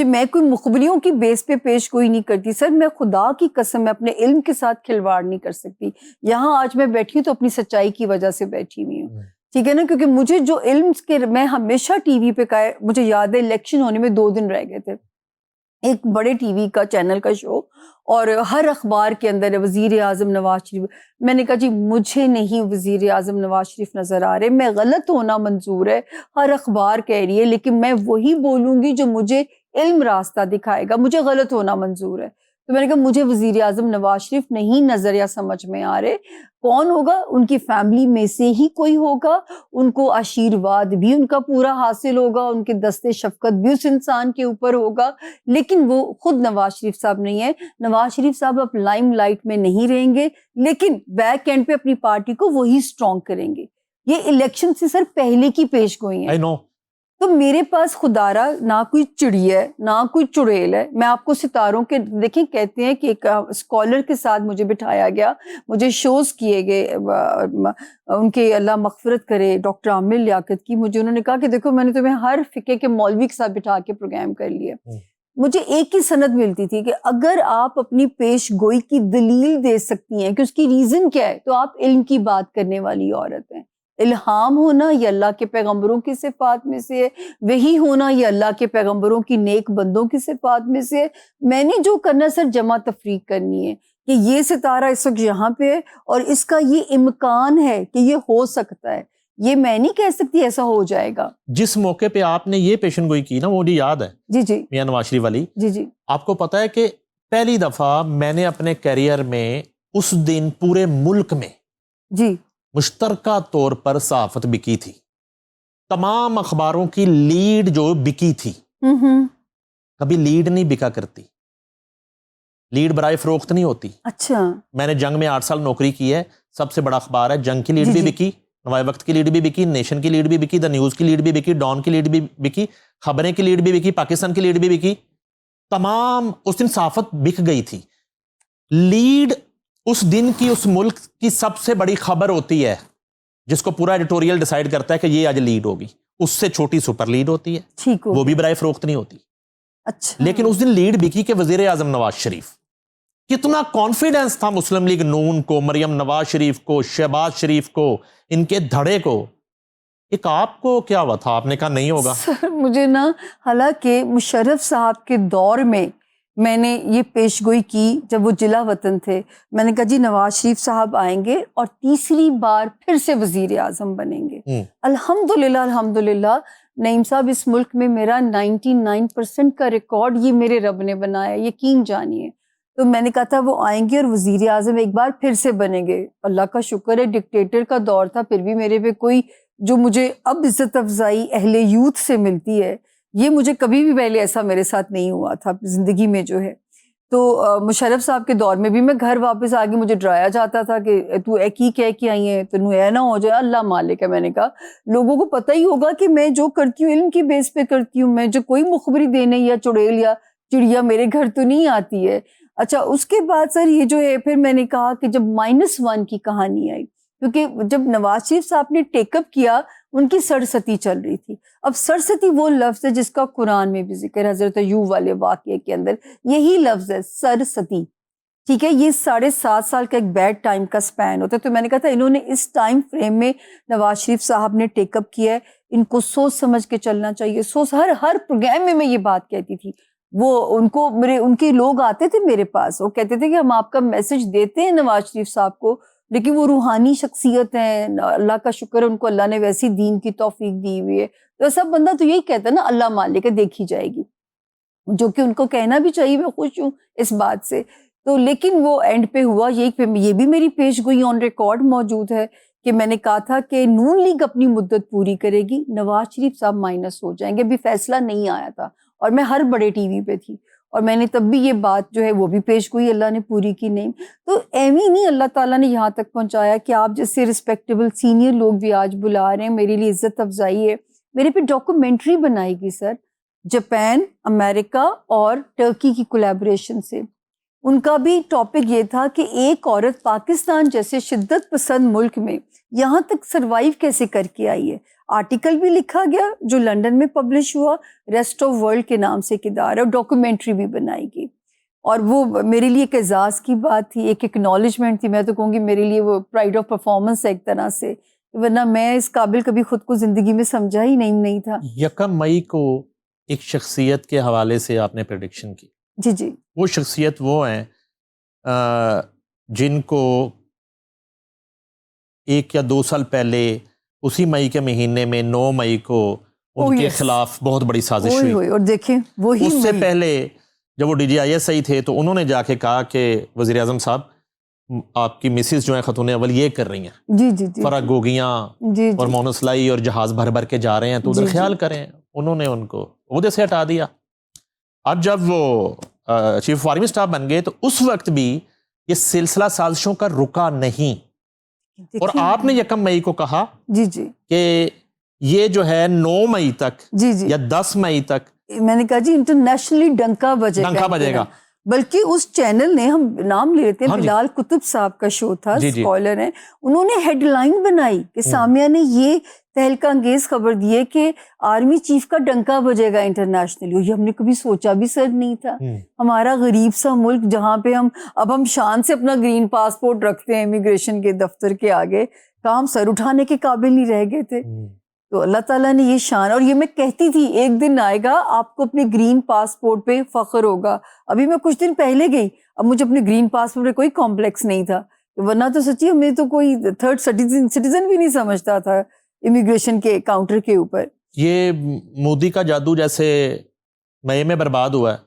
میں کوئی مخبریوں کی بیس پہ پیش گوئی نہیں کرتی سر. میں خدا کی قسم میں اپنے علم کے ساتھ کھلواڑ نہیں کر سکتی. یہاں آج میں بیٹھی ہوں تو اپنی سچائی کی وجہ سے بیٹھی ہوئی ہوں, ٹھیک ہے نا, کیونکہ مجھے جو علم کے, میں ہمیشہ ٹی وی پہ کہا, مجھے یاد ہے الیکشن ہونے میں 2 دن رہ گئے تھے, ایک بڑے ٹی وی کا چینل کا شو, اور ہر اخبار کے اندر وزیر اعظم نواز شریف. میں نے کہا جی مجھے نہیں وزیر اعظم نواز شریف نظر آ رہے, میں غلط ہونا منظور ہے, ہر اخبار کہہ رہی ہے, لیکن میں وہی بولوں گی جو مجھے علم راستہ دکھائے گا, مجھے غلط ہونا منظور ہے. تو میں نے کہا مجھے وزیر اعظم نواز شریف نہیں نظر یا سمجھ میں آ رہے. کون ہوگا؟ ان کی فیملی میں سے ہی کوئی ہوگا, ان کو آشیرواد بھی ان کا پورا حاصل ہوگا, ان کے دستے شفقت بھی اس انسان کے اوپر ہوگا, لیکن وہ خود نواز شریف صاحب نہیں ہے. نواز شریف صاحب اب لائم لائٹ میں نہیں رہیں گے, لیکن بیک اینڈ پہ اپنی پارٹی کو وہی سٹرونگ کریں گے. یہ الیکشن سے سر پہلے کی پیش گوئی ہے. تو میرے پاس خدارہ نہ کوئی چڑی ہے نہ کوئی چڑیل ہے. میں آپ کو ستاروں کے دیکھیں, کہتے ہیں کہ ایک اسکالر کے ساتھ مجھے بٹھایا گیا, مجھے شوز کیے گئے, ان کے اللہ مغفرت کرے ڈاکٹر عامر لیاقت کی. مجھے انہوں نے کہا کہ دیکھو میں نے تمہیں ہر فقہ کے مولوی کے ساتھ بٹھا کے پروگرام کر لیا. مجھے ایک ہی سند ملتی تھی کہ اگر آپ اپنی پیش گوئی کی دلیل دے سکتی ہیں کہ اس کی ریزن کیا ہے, تو آپ علم کی بات کرنے والی عورت ہیں. الہام ہونا یہ اللہ کے پیغمبروں کی صفات میں سے ہے, وحی ہونا یہ اللہ کے پیغمبروں کی نیک بندوں کی صفات میں سے ہے. میں نے جو کرنا سر جمع تفریق کرنی ہے کہ یہ ستارہ اس وقت یہاں پہ ہے اور اس کا یہ امکان ہے کہ یہ ہو سکتا ہے. یہ میں نہیں کہہ سکتی ایسا ہو جائے گا. جس موقع پہ آپ نے یہ پیشن گوئی کی نا, وہ مجھے یاد ہے. جی جی میاں نواز شریف والی. جی جی آپ کو پتا ہے کہ پہلی دفعہ میں نے اپنے کیریئر میں اس دن پورے ملک میں جی مشترکہ طور پر صحافت بکی تھی. تمام اخباروں کی لیڈ جو بکی تھی, کبھی لیڈ نہیں بکا کرتی, لیڈ برائے فروخت نہیں ہوتی. اچھا, میں نے جنگ میں 8 سال نوکری کی ہے, سب سے بڑا اخبار ہے, جنگ کی لیڈ بھی بکی, نوائے وقت کی لیڈ بھی بکی, نیشن کی لیڈ بھی بکی, دا نیوز کی لیڈ بھی بکی, ڈان کی لیڈ بھی بکی, خبریں کی لیڈ بھی بکی, پاکستان کی لیڈ بھی بکی. تمام اس دن صحافت بک گئی تھی. لیڈ اس دن کی اس ملک کی سب سے بڑی خبر ہوتی ہے, جس کو پورا ایڈیٹوریل ڈیسائیڈ کرتا ہے کہ یہ آج لیڈ ہوگی. اس سے چھوٹی سپر لیڈ ہوتی ہے, ٹھیک ہو, وہ بھی برائے فروخت نہیں ہوتی. اچھا, لیکن اس دن لیڈ بکی کہ وزیر اعظم نواز شریف. کتنا کانفیڈنس تھا مسلم لیگ نون کو, مریم نواز شریف کو, شہباز شریف کو, ان کے دھڑے کو. ایک آپ کو کیا ہوا تھا, آپ نے کہا نہیں ہوگا. سر مجھے نا, حالانکہ مشرف صاحب کے دور میں نے یہ پیش گوئی کی جب وہ جلا وطن تھے. میں نے کہا جی نواز شریف صاحب آئیں گے اور تیسری بار پھر سے وزیر اعظم بنیں گے. الحمدللہ الحمدللہ نعیم صاحب, اس ملک میں میرا 99% کا ریکارڈ یہ میرے رب نے بنایا, یقین جانیے. تو میں نے کہا تھا وہ آئیں گے اور وزیر اعظم ایک بار پھر سے بنیں گے. اللہ کا شکر ہے ڈکٹیٹر کا دور تھا, پھر بھی میرے پہ کوئی جو مجھے اب عزت افزائی اہل یوتھ سے ملتی ہے, یہ مجھے کبھی بھی پہلے ایسا میرے ساتھ نہیں ہوا تھا زندگی میں جو ہے. تو مشرف صاحب کے دور میں بھی میں گھر واپس آ کے مجھے ڈرایا جاتا تھا کہ تو ایک ہی کہہ کے آئی ہے, تو اے نہ ہو جائے, اللہ مالک ہے. میں نے کہا لوگوں کو پتہ ہی ہوگا کہ میں جو کرتی ہوں علم کی بیس پہ کرتی ہوں, میں جو کوئی مخبری دینے یا چڑیل یا چڑیا میرے گھر تو نہیں آتی ہے. اچھا, اس کے بعد سر یہ جو ہے پھر میں نے کہا کہ جب -1 کی کہانی آئی, کیونکہ جب نواز شریف صاحب نے ٹیک اپ کیا, ان کی سرستی چل رہی تھی. اب سرستی وہ لفظ ہے جس کا قرآن میں بھی ذکر ہے, حضرت ایوب والے واقعے کے اندر یہی لفظ ہے سرستی. ٹھیک ہے, یہ 7.5 سال کا ایک بیڈ ٹائم کا سپین ہوتا ہے. تو میں نے کہا تھا انہوں نے اس ٹائم فریم میں نواز شریف صاحب نے ٹیک اپ کیا ہے, ان کو سوچ سمجھ کے چلنا چاہیے. ہر پروگرام میں یہ بات کہتی تھی. وہ ان کے لوگ آتے تھے میرے پاس, وہ کہتے تھے کہ ہم آپ کا میسج دیتے ہیں نواز شریف صاحب کو, لیکن وہ روحانی شخصیت ہیں, اللہ کا شکر ہے ان کو اللہ نے ویسی دین کی توفیق دی ہوئی ہے. تو سب بندہ تو یہی کہتا ہے نا, اللہ مالک ہے دیکھی جائے گی, جو کہ ان کو کہنا بھی چاہیے. میں خوش ہوں اس بات سے تو لیکن وہ اینڈ پہ ہوا یہ بھی میری پیش گوئی آن ریکارڈ موجود ہے کہ میں نے کہا تھا کہ نون لیگ اپنی مدت پوری کرے گی، نواز شریف صاحب مائنس ہو جائیں گے. ابھی فیصلہ نہیں آیا تھا اور میں ہر بڑے ٹی وی پہ تھی اور میں نے تب بھی یہ بات جو ہے وہ بھی پیش گوئی اللہ نے پوری کی نہیں. تو ایویں نہیں اللہ تعالیٰ نے یہاں تک پہنچایا کہ آپ جیسے رسپیکٹیبل سینئر لوگ بھی آج بلا رہے ہیں، میرے لیے عزت افزائی ہے. میرے پہ ڈاکومنٹری بنائی گئی سر، جاپان، امریکہ اور ٹرکی کی کولیبریشن سے. ان کا بھی ٹاپک یہ تھا کہ ایک عورت پاکستان جیسے شدت پسند ملک میں یہاں تک سروائیو کیسے کر کے آئی ہے. آرٹیکل بھی لکھا گیا جو لنڈن میں پبلش ہوا، ریسٹ آف ورلڈ کے نام سے کردار، اور ڈاکومنٹری بھی بنائی گئی. اور وہ میرے لیے ایک اعزاز کی بات تھی، ایک ایکنالجمنٹ تھی. میں تو کہوں گی میرے لیے وہ پرائڈ آف پرفارمنس ہے ایک طرح سے، ورنہ میں اس قابل کبھی خود کو زندگی میں سمجھا ہی نہیں تھا. 1 مئی کو ایک شخصیت کے حوالے سے آپ نے پریڈکشن کی. جی جی. وہ شخصیت وہ ہیں جن کو 1 یا 2 سال پہلے اسی مئی کے مہینے میں 9 مئی کو ان کے خلاف بہت بڑی سازش ہوئی. اور دیکھیں وہی اس سے پہلے جب وہ DGISI تھے تو انہوں نے جا کے کہا کہ وزیر اعظم صاحب آپ کی مسز جو ہیں خاتون اول یہ کر رہی ہیں، جی جی جی فرق گوگیاں اور مونوسلائی اور جہاز بھر بھر کے جا رہے ہیں تو ادھر خیال کریں. انہوں نے ان کو عہدے سے ہٹا دیا. اب جب وہ چیف آف آرمی اسٹاف بن گئے تو اس وقت بھی یہ سلسلہ سازشوں کا رکا نہیں. اور آپ نے 1 مئی کو کہا جی جی کہ یہ جو ہے 9 مئی تک جی جی یا 10 مئی تک میں نے کہا جی انٹرنیشنلی ڈنکا بجے گا. بلکہ اس چینل نے، ہم نام لے لیتے ہیں، بلال کتب صاحب کا شو تھا، اسکالر ہیں، انہوں نے ہیڈ لائن بنائی کہ سامیہ نے یہ تہلکہ انگیز خبر دی ہے کہ آرمی چیف کا ڈنکا بجے گا انٹرنیشنلی. یہ ہم نے کبھی سوچا بھی سر نہیں تھا. ہمارا غریب سا ملک جہاں پہ ہم شان سے اپنا گرین پاسپورٹ رکھتے ہیں امیگریشن کے دفتر کے آگے، کام سر اٹھانے کے قابل نہیں رہ گئے تھے. تو اللہ تعالیٰ نے یہ شان، اور یہ میں کہتی تھی ایک دن آئے گا آپ کو اپنے گرین پاسپورٹ پہ فخر ہوگا. ابھی میں کچھ دن پہلے گئی، اب مجھے اپنے گرین پاسپورٹ پہ کوئی کمپلیکس نہیں تھا، ورنہ تو سچی ہمیں تو کوئی 3rd سٹیزن بھی نہیں سمجھتا تھا امیگریشن کے کاؤنٹر کے اوپر. یہ مودی کا جادو جیسے مئی میں برباد ہوا ہے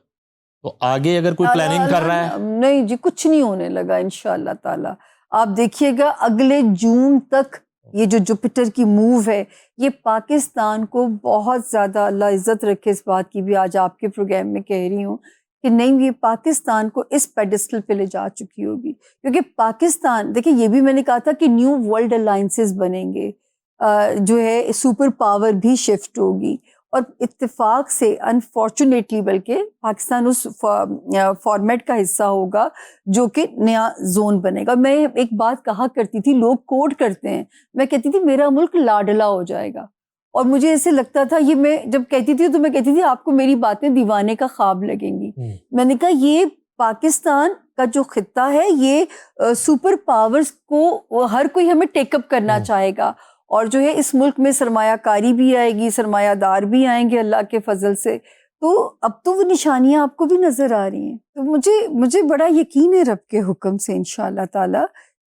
تو آگے اگر کوئی پلاننگ کر رہا ہے؟ نہیں جی، کچھ نہیں ہونے لگا انشاءاللہ تعالیٰ. آپ دیکھیے گا اگلے جون تک یہ جو جوپیٹر کی موو ہے یہ پاکستان کو بہت زیادہ، اللہ عزت رکھے اس بات کی بھی آج آپ کے پروگرام میں کہہ رہی ہوں کہ نہیں، یہ پاکستان کو اس پیڈسٹل پہ لے جا چکی ہوگی. کیونکہ پاکستان، دیکھیں یہ بھی میں نے کہا تھا کہ نیو ورلڈ الائنسز بنیں گے، جو ہے سپر پاور بھی شفٹ ہوگی، اور اتفاق سے انفارچونیٹلی بلکہ پاکستان اس فارمیٹ کا حصہ ہوگا جو کہ نیا زون بنے گا. میں ایک بات کہا کرتی تھی، لوگ کوٹ کرتے ہیں، میں کہتی تھی میرا ملک لاڈلا ہو جائے گا. اور مجھے ایسے لگتا تھا، یہ میں جب کہتی تھی تو میں کہتی تھی آپ کو میری باتیں دیوانے کا خواب لگیں گی. میں نے کہا یہ پاکستان کا جو خطہ ہے یہ سپر پاورز کو ہر کوئی ہمیں ٹیک اپ کرنا چاہے گا، اور جو ہے اس ملک میں سرمایہ کاری بھی آئے گی، سرمایہ دار بھی آئیں گے اللہ کے فضل سے. تو اب تو وہ نشانیاں آپ کو بھی نظر آ رہی ہیں. تو مجھے بڑا یقین ہے رب کے حکم سے انشاءاللہ تعالیٰ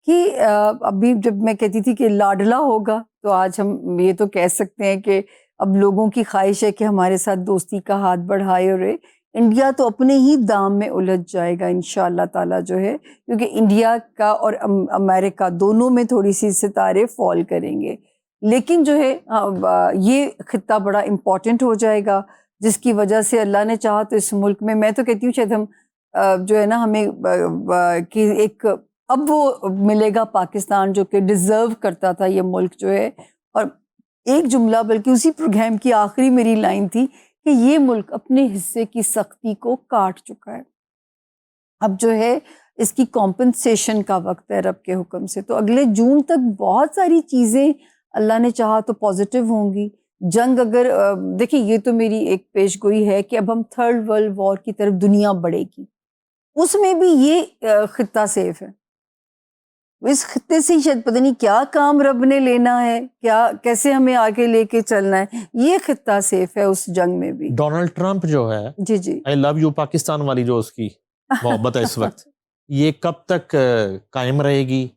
کہ ابھی جب میں کہتی تھی کہ لاڈلا ہوگا تو آج ہم یہ تو کہہ سکتے ہیں کہ اب لوگوں کی خواہش ہے کہ ہمارے ساتھ دوستی کا ہاتھ بڑھائے، اور انڈیا تو اپنے ہی دام میں الجھ جائے گا انشاءاللہ تعالیٰ جو ہے، کیونکہ انڈیا کا اور امریکہ دونوں میں تھوڑی سی ستارے فال کریں گے. لیکن جو ہے یہ خطہ بڑا امپورٹنٹ ہو جائے گا، جس کی وجہ سے اللہ نے چاہا تو اس ملک میں تو کہتی ہوں شاید ہم جو ہے نا ہمیں کہ ایک اب وہ ملے گا پاکستان جو کہ ڈیزرو کرتا تھا یہ ملک جو ہے. اور ایک جملہ بلکہ اسی پروگرام کی آخری میری لائن تھی کہ یہ ملک اپنے حصے کی سختی کو کاٹ چکا ہے، اب جو ہے اس کی کمپنسیشن کا وقت ہے رب کے حکم سے. تو اگلے جون تک بہت ساری چیزیں اللہ نے چاہا تو پازیٹیو ہوں گی. جنگ اگر دیکھیں یہ تو میری ایک پیش گوئی ہے کہ اب ہم 3rd ورلڈ وار کی طرف دنیا بڑھے گی، اس میں بھی یہ خطہ سیف ہے. اس خطے سے شاید پتہ نہیں کیا کام رب نے لینا ہے، کیا کیسے ہمیں آگے لے کے چلنا ہے، یہ خطہ سیف ہے اس جنگ میں بھی. ڈونلڈ ٹرمپ جو ہے، جی جی، آئی لو یو پاکستان والی جو اس کی محبت ہے اس وقت، یہ کب تک قائم رہے گی،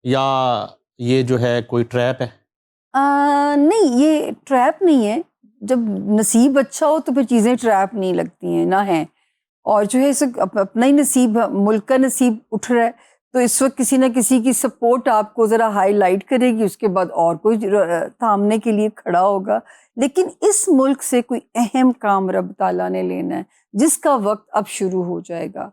یا یہ جو ہے کوئی ٹریپ ہے؟ نہیں، یہ ٹریپ نہیں ہے. جب نصیب اچھا ہو تو پھر چیزیں ٹریپ نہیں لگتی ہیں، نہ ہیں. اور جو ہے اپنا ہی نصیب، ملک کا نصیب اٹھ رہا ہے، تو اس وقت کسی نہ کسی کی سپورٹ آپ کو ذرا ہائی لائٹ کرے گی، اس کے بعد اور کوئی تھامنے کے لیے کھڑا ہوگا. لیکن اس ملک سے کوئی اہم کام رب تعالیٰ نے لینا ہے جس کا وقت اب شروع ہو جائے گا،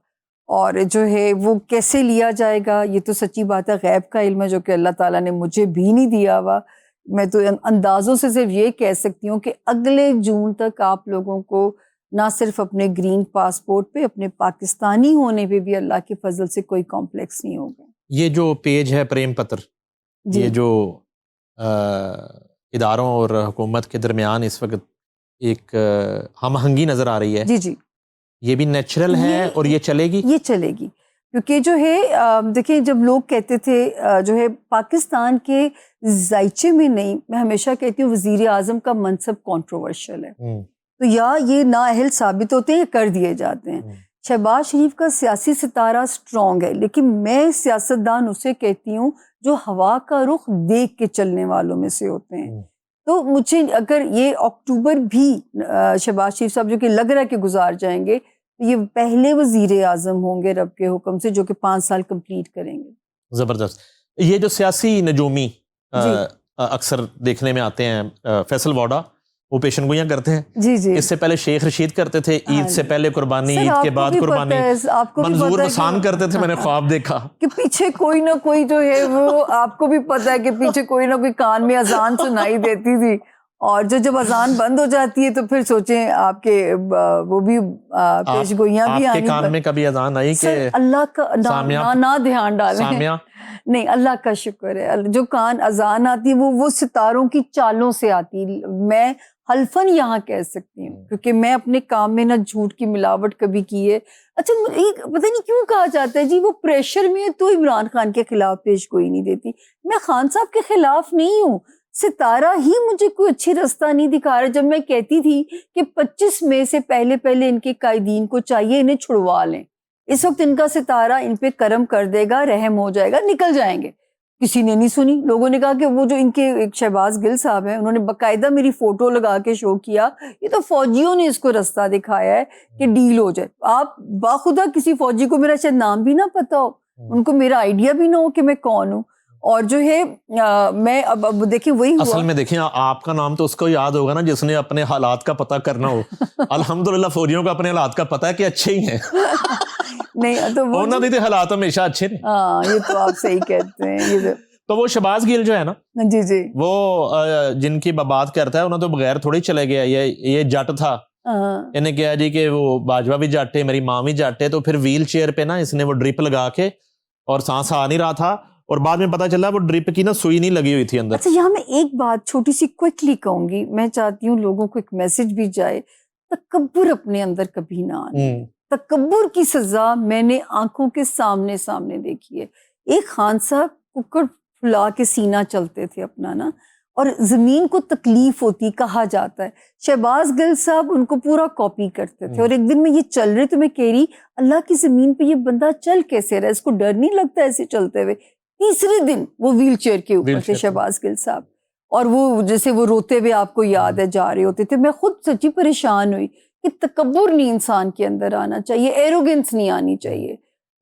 اور جو ہے وہ کیسے لیا جائے گا یہ تو سچی بات ہے غیب کا علم ہے جو کہ اللہ تعالیٰ نے مجھے بھی نہیں دیا ہوا. میں تو اندازوں سے صرف یہ کہہ سکتی ہوں کہ اگلے جون تک آپ لوگوں کو نہ صرف اپنے گرین پاسپورٹ پہ، اپنے پاکستانی ہونے پہ بھی اللہ کے فضل سے کوئی کمپلیکس نہیں ہوگا. یہ جو پیج ہے پریم پتر، یہ جو اداروں اور حکومت کے درمیان اس وقت ایک ہم آہنگی نظر آ رہی ہے، جی جی، یہ بھی نیچرل ہے اور یہ چلے گی؟ یہ چلے گی، کیونکہ جو ہے دیکھیں جب لوگ کہتے تھے جو ہے پاکستان کے ذائچے میں نہیں، میں ہمیشہ کہتی ہوں وزیر اعظم کا منصب کنٹروورشل ہے، تو یا یہ نااہل ثابت ہوتے ہیں یا کر دیے جاتے ہیں. شہباز شریف کا سیاسی ستارہ سٹرونگ ہے، لیکن میں سیاستدان اسے کہتی ہوں جو ہوا کا رخ دیکھ کے چلنے والوں میں سے ہوتے ہیں. تو مجھے اگر یہ اکتوبر بھی شہباز شریف صاحب جو کہ لگ رہا ہے کہ گزار جائیں گے، یہ پہلے وزیر اعظم ہوں گے رب کے حکم سے جو کہ 5 سال کمپلیٹ کریں گے. زبردست. یہ جو سیاسی نجومی اکثر دیکھنے میں آتے ہیں، فیصل واڈا وہ پیشن گوئیاں کرتے ہیں. جی جی، اس سے پہلے شیخ رشید کرتے تھے، عید سے پہلے قربانی، عید کے بعد قربانی. منظور وسان کرتے تھے، میں نے خواب دیکھا کہ پیچھے کوئی نہ کوئی جو ہے وہ آپ کو بھی پتہ ہے کہ پیچھے کوئی نہ کوئی کان میں اذان سنائی دیتی تھی، اور جب اذان بند ہو جاتی ہے تو پھر سوچیں آپ کے وہ بھی پیش گوئیاں بھی آنی. آپ کے کان میں کبھی اذان آئی کہ اللہ کا نہ دھیان ڈالیں؟ نہیں، اللہ کا شکر ہے، جو کان اذان آتی ہے وہ ستاروں کی چالوں سے آتی. میں حلفاً یہاں کہہ سکتی ہوں کیونکہ میں اپنے کام میں نہ جھوٹ کی ملاوٹ کبھی کی ہے. اچھا پتہ نہیں کیوں کہا جاتا ہے جی وہ پریشر میں تو عمران خان کے خلاف پیش گوئی نہیں دیتی. میں خان صاحب کے خلاف نہیں ہوں، ستارہ ہی مجھے کوئی اچھی رستہ نہیں دکھا رہا. جب میں کہتی تھی کہ 25 مئی سے پہلے ان کے قائدین کو چاہیے انہیں چھڑوا لیں، اس وقت ان کا ستارہ ان پہ کرم کر دے گا، رحم ہو جائے گا، نکل جائیں گے. کسی نے نہیں سنی. لوگوں نے کہا کہ وہ جو ان کے ایک شہباز گل صاحب ہیں، انہوں نے باقاعدہ میری فوٹو لگا کے شو کیا، یہ تو فوجیوں نے اس کو رستہ دکھایا ہے کہ ڈیل ہو جائے. آپ باخدا کسی فوجی کو میرا شاید نام بھی نہ پتا ہو، ان کو میرا آئیڈیا بھی نہ ہو کہ میں کون ہوں. اور جو ہے میں اب دیکھیں وہی ہوا. اصل میں دیکھیں آپ کا نام تو اس کو یاد ہوگا نا جس نے اپنے حالات کا پتہ کرنا ہو. الحمدللہ فوجیوں کو اپنے حالات کا پتہ ہے کہ اچھے ہی ہیں. نہیں تو انہوں نے حالات ہمیشہ اچھے نہیں. ہاں یہ تو آپ صحیح کہتے ہیں. تو وہ شہباز گل جو ہے نا، جی جی، وہ جن کی بات کرتا ہے انہوں تو بغیر تھوڑی چلے گیا. یہ جٹ تھا، انہیں کہا جی کہ وہ باجوہ بھی جٹ ہے، میری ماں بھی جٹ ہے. تو پھر ویل چیئر پہ نا اس نے وہ ڈرپ لگا کے، اور سانس آ نہیں رہا تھا، اور بعد میں پتا چلا وہ ڈرپ کی نا سوئی نہیں لگی ہوئی تھی اندر. اچھا یہاں میں ایک بات چھوٹی سی کوئکلی کہوں گی، میں چاہتی ہوں لوگوں کو ایک میسج بھی جائے. تکبر اپنے اندر کبھی نہ آنے. تکبر کی سزا میں نے آنکھوں کے سامنے دیکھی ہے. ایک خان صاحب ککڑ پھلا کے سینہ چلتے تھے اپنا نا، اور زمین کو تکلیف ہوتی کہا جاتا ہے. شہباز گل صاحب ان کو پورا کاپی کرتے تھے، اور ایک دن میں یہ چل رہے تو میں کہہ رہی اللہ کی زمین پہ یہ بندہ چل کیسے رہا، اس کو ڈر نہیں لگتا ایسے چلتے ہوئے. تیسرے دن وہ ویل چیئر کے اوپر تھے شہباز گل صاحب، اور وہ جیسے وہ روتے ہوئے آپ کو یاد ہے جا رہے ہوتے تھے. میں خود سچی پریشان ہوئی کہ تکبر نہیں انسان کے اندر آنا چاہیے، ایروگنس نہیں آنی چاہیے.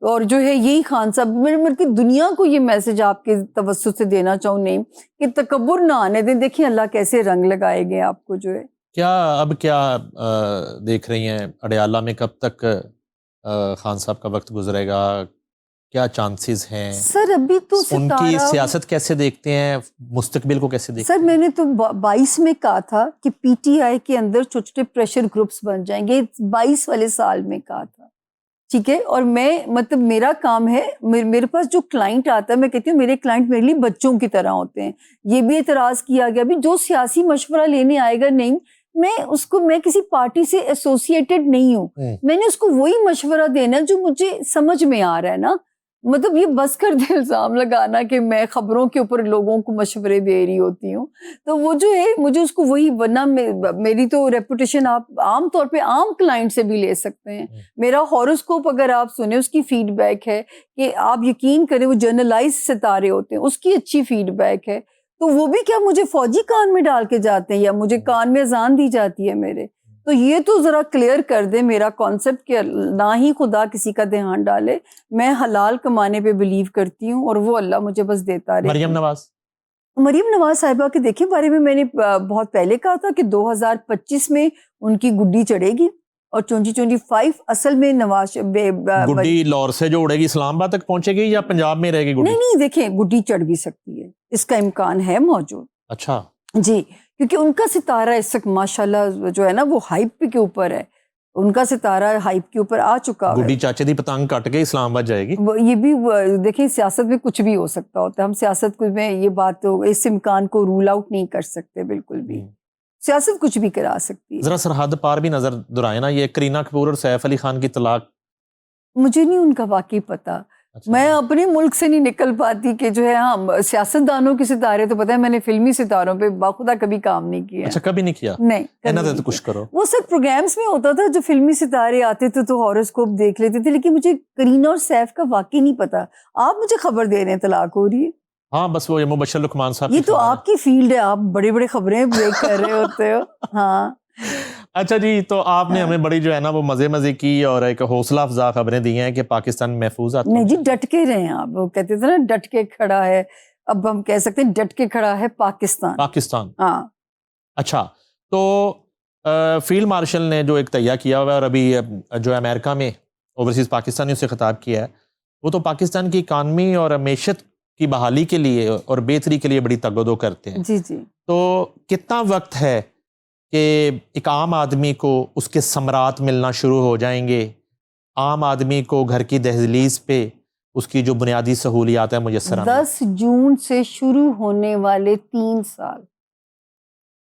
اور جو ہے یہی خان صاحب میں دنیا کو یہ میسج آپ کے توسط سے دینا چاہوں نہیں کہ تکبر نہ آنے دیں. دیکھیں اللہ کیسے رنگ لگائے گئے آپ کو. جو ہے کیا دیکھ رہی ہیں اڈیالہ میں کب تک خان صاحب کا وقت گزرے گا؟ کیا چانسز ہیں سر؟ ابھی تو ان کی سیاست کیسے دیکھتے ہیں، مستقبل کو کیسے دیکھتے ہیں؟ سر میں نے تو 22 میں کہا تھا کہ پی ٹی آئی کے اندر چھوٹے چھوٹے پریشر گروپس بن جائیں گے، 22 والے سال میں کہا تھا، ٹھیک ہے. اور میں مطلب میرا کام ہے، میرے پاس جو کلائنٹ آتا ہے میں کہتی ہوں میرے کلائنٹ میرے لیے بچوں کی طرح ہوتے ہیں. یہ بھی اعتراض کیا گیا بھی جو سیاسی مشورہ لینے آئے گا، نہیں میں کسی پارٹی سے ایسوسیٹڈ نہیں ہوں، میں نے اس کو وہی مشورہ دینا جو مجھے سمجھ میں آ رہا ہے نا. مطلب یہ بس کر دے الزام لگانا کہ میں خبروں کے اوپر لوگوں کو مشورے دے رہی ہوتی ہوں. تو وہ جو ہے مجھے اس کو وہی، ورنہ میری تو ریپوٹیشن آپ عام طور پہ عام کلائنٹ سے بھی لے سکتے ہیں. میرا ہاروسکوپ اگر آپ سنیں اس کی فیڈ بیک ہے کہ آپ یقین کریں وہ جرنلائز ستارے ہوتے ہیں، اس کی اچھی فیڈ بیک ہے. تو وہ بھی کیا مجھے فوجی کان میں ڈال کے جاتے ہیں یا مجھے کان میں اذان دی جاتی ہے میرے. تو یہ تو ذرا کلیئر کر دے میرا کانسیپٹ کہ نہ ہی خدا کسی کا دھیان ڈالے، میں حلال کمانے پہ بلیو کرتی ہوں اور وہ اللہ مجھے بس دیتا رہے. مریم نواز صاحبہ کے دیکھیں بارے میں نے بہت پہلے کہا تھا کہ 2025 میں ان کی گڈی چڑھے گی اور 2025 اصل میں نواز گڈی لاہور سے جو اڑے گی اسلام آباد تک پہنچے گی یا پنجاب میں رہے گی گڈی؟ نہیں دیکھیں گڈی چڑھ بھی سکتی ہے، اس کا امکان ہے موجود. اچھا جی، کیونکہ ان کا ستارہ اس وقت ماشاءاللہ جو ہے نا وہ ہائپ کے اوپر ہے، ان کا ستارہ ہائپ کے اوپر آ چکا ہے. گڈی چاچے دی پتنگ کٹ کے اسلام آباد جائے گی. یہ بھی دیکھیں سیاست میں کچھ بھی ہو سکتا ہوتا ہے، ہم سیاست میں یہ بات تو اس امکان کو رول آؤٹ نہیں کر سکتے بالکل بھی. سیاست کچھ بھی کرا سکتی ہے. ذرا سرحد پار بھی نظر دہرائے نا، یہ کرینہ کپور اور سیف علی خان کی طلاق. مجھے نہیں ان کا واقعی پتا، میں اپنے ملک سے نہیں نکل پاتی کہ جو ہے ہاں سیاست دانوں کے ستارے تو پتہ ہے، میں نے فلمی ستاروں پہ باخدا کبھی کام نہیں کیا. اچھا کبھی نہیں کیا؟ نہیں تو کچھ کرو. وہ سب پروگرامز میں ہوتا تھا جو فلمی ستارے آتے تھے تو ہاروسکوپ دیکھ لیتے تھے، لیکن مجھے کرینہ اور سیف کا واقعی نہیں پتا. آپ مجھے خبر دے رہے ہیں طلاق ہو رہی ہے؟ ہاں بس وہ مبشر لقمان صاحب، یہ تو آپ کی فیلڈ ہے، آپ بڑے بڑے خبریں بریک کر رہے ہوتے ہو. ہاں اچھا جی، تو آپ نے ہمیں بڑی جو ہے نا وہ مزے کی اور ایک حوصلہ افزا خبریں دی ہیں کہ پاکستان محفوظ آتا ہے. نہیں جی، ڈٹ کے رہے ہیں آپ. وہ کہتے تھے نا ڈٹ کے کھڑا ہے، اب ہم کہہ سکتے ہیں ڈٹ کے کھڑا ہے پاکستان. ہاں اچھا، تو فیلڈ مارشل نے جو ایک تہیہ کیا ہوا ہے اور ابھی جو امریکہ میں اوورسیز پاکستانیوں سے خطاب کیا ہے، وہ تو پاکستان کی اکانومی اور معیشت کی بحالی کے لیے اور بہتری کے لیے بڑی تگ و دو کرتے ہیں. جی جی. تو کتنا وقت ہے کہ ایک عام آدمی کو اس کے ثمرات ملنا شروع ہو جائیں گے، عام آدمی کو گھر کی دہلیز پہ اس کی جو بنیادی سہولیات ہیں میسر آئیں؟ 10 جون سے شروع ہونے والے 3 سال.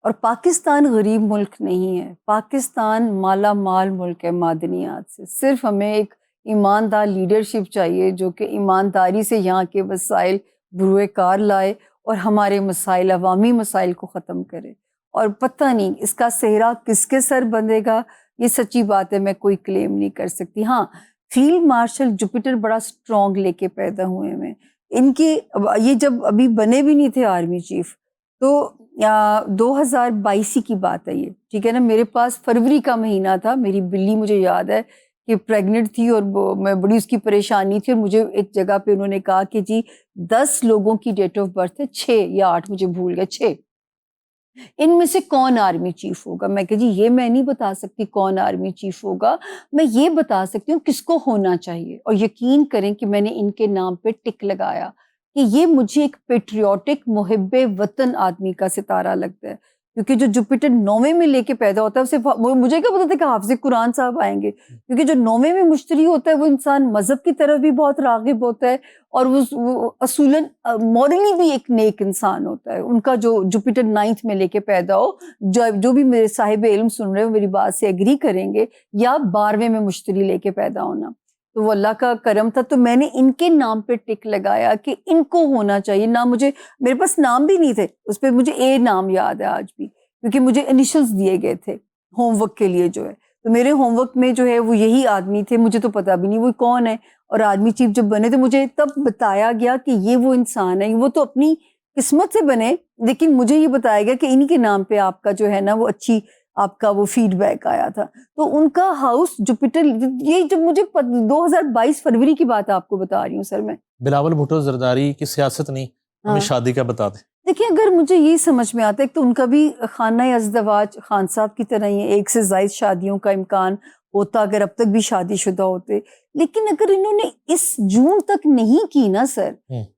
اور پاکستان غریب ملک نہیں ہے، پاکستان مالا مال ملک ہے معدنیات سے. صرف ہمیں ایک ایماندار لیڈرشپ چاہیے جو کہ ایمانداری سے یہاں کے وسائل بروئے کار لائے اور ہمارے مسائل، عوامی مسائل کو ختم کرے. اور پتہ نہیں اس کا صحرا کس کے سر بندھے گا، یہ سچی بات ہے، میں کوئی کلیم نہیں کر سکتی. ہاں فیلڈ مارشل جوپیٹر بڑا سٹرونگ لے کے پیدا ہوئے ہیں. ان کے یہ جب ابھی بنے بھی نہیں تھے آرمی چیف، تو 2022 کی بات ہے یہ، ٹھیک ہے نا. میرے پاس فروری کا مہینہ تھا، میری بلی مجھے یاد ہے کہ پریگننٹ تھی اور میں بڑی اس کی پریشانی تھی، اور مجھے ایک جگہ پہ انہوں نے کہا کہ جی 10 لوگوں کی ڈیٹ آف برتھ ہے، 6 یا 8 مجھے بھول گئے، 6 ان میں سے کون آرمی چیف ہوگا. میں کہ جی یہ میں نہیں بتا سکتی کون آرمی چیف ہوگا، میں یہ بتا سکتی ہوں کس کو ہونا چاہیے. اور یقین کریں کہ میں نے ان کے نام پہ ٹک لگایا کہ یہ مجھے ایک پیٹریوٹک محب وطن آدمی کا ستارہ لگتا ہے. کیونکہ جو جوپیٹر 9ویں میں لے کے پیدا ہوتا ہے اسے مجھے کیا پتا تھا کہ حافظ قرآن صاحب آئیں گے، کیونکہ جو 9ویں میں مشتری ہوتا ہے وہ انسان مذہب کی طرف بھی بہت راغب ہوتا ہے اور وہ اصولاً مورلی بھی ایک نیک انسان ہوتا ہے. ان کا جو جوپیٹر 9th میں لے کے پیدا ہو، جو بھی میرے صاحب علم سن رہے ہیں میری بات سے ایگری کریں گے، یا 12ویں میں مشتری لے کے پیدا ہونا، تو وہ اللہ کا کرم تھا. تو میں نے ان کے نام پہ ٹک لگایا کہ ان کو ہونا چاہیے. نہ مجھے، میرے پاس نام بھی نہیں تھے، اس پہ مجھے اے نام یاد ہے آج بھی، کیونکہ مجھے انیشلز دیے گئے تھے ہوم ورک کے لیے جو ہے. تو میرے ہوم ورک میں جو ہے وہ یہی آدمی تھے، مجھے تو پتا بھی نہیں وہ کون ہے. اور آرمی چیف جب بنے تو مجھے تب بتایا گیا کہ یہ وہ انسان ہے، وہ تو اپنی قسمت سے بنے، لیکن مجھے یہ بتایا گیا کہ انہی کے نام پہ آپ کا جو ہے نا وہ اچھی آپ کا وہ فیڈ بیک آیا تھا. تو ان کا ہاؤس جوپیٹر، یہ جب مجھے 2022 فروری کی بات آپ کو بتا رہی ہوں سر میں. بلاول بھٹو زرداری کی سیاست نہیں، ہمیں شادی کا بتا دیں. دیکھیں اگر مجھے یہ سمجھ میں آتا ہے کہ ان کا بھی خانہ ازدواج خان صاحب کی طرح ہی 1 سے زائد شادیوں کا امکان ہوتا اگر اب تک بھی شادی شدہ ہوتے، لیکن اگر انہوں نے اس جون تک نہیں کی نا سر،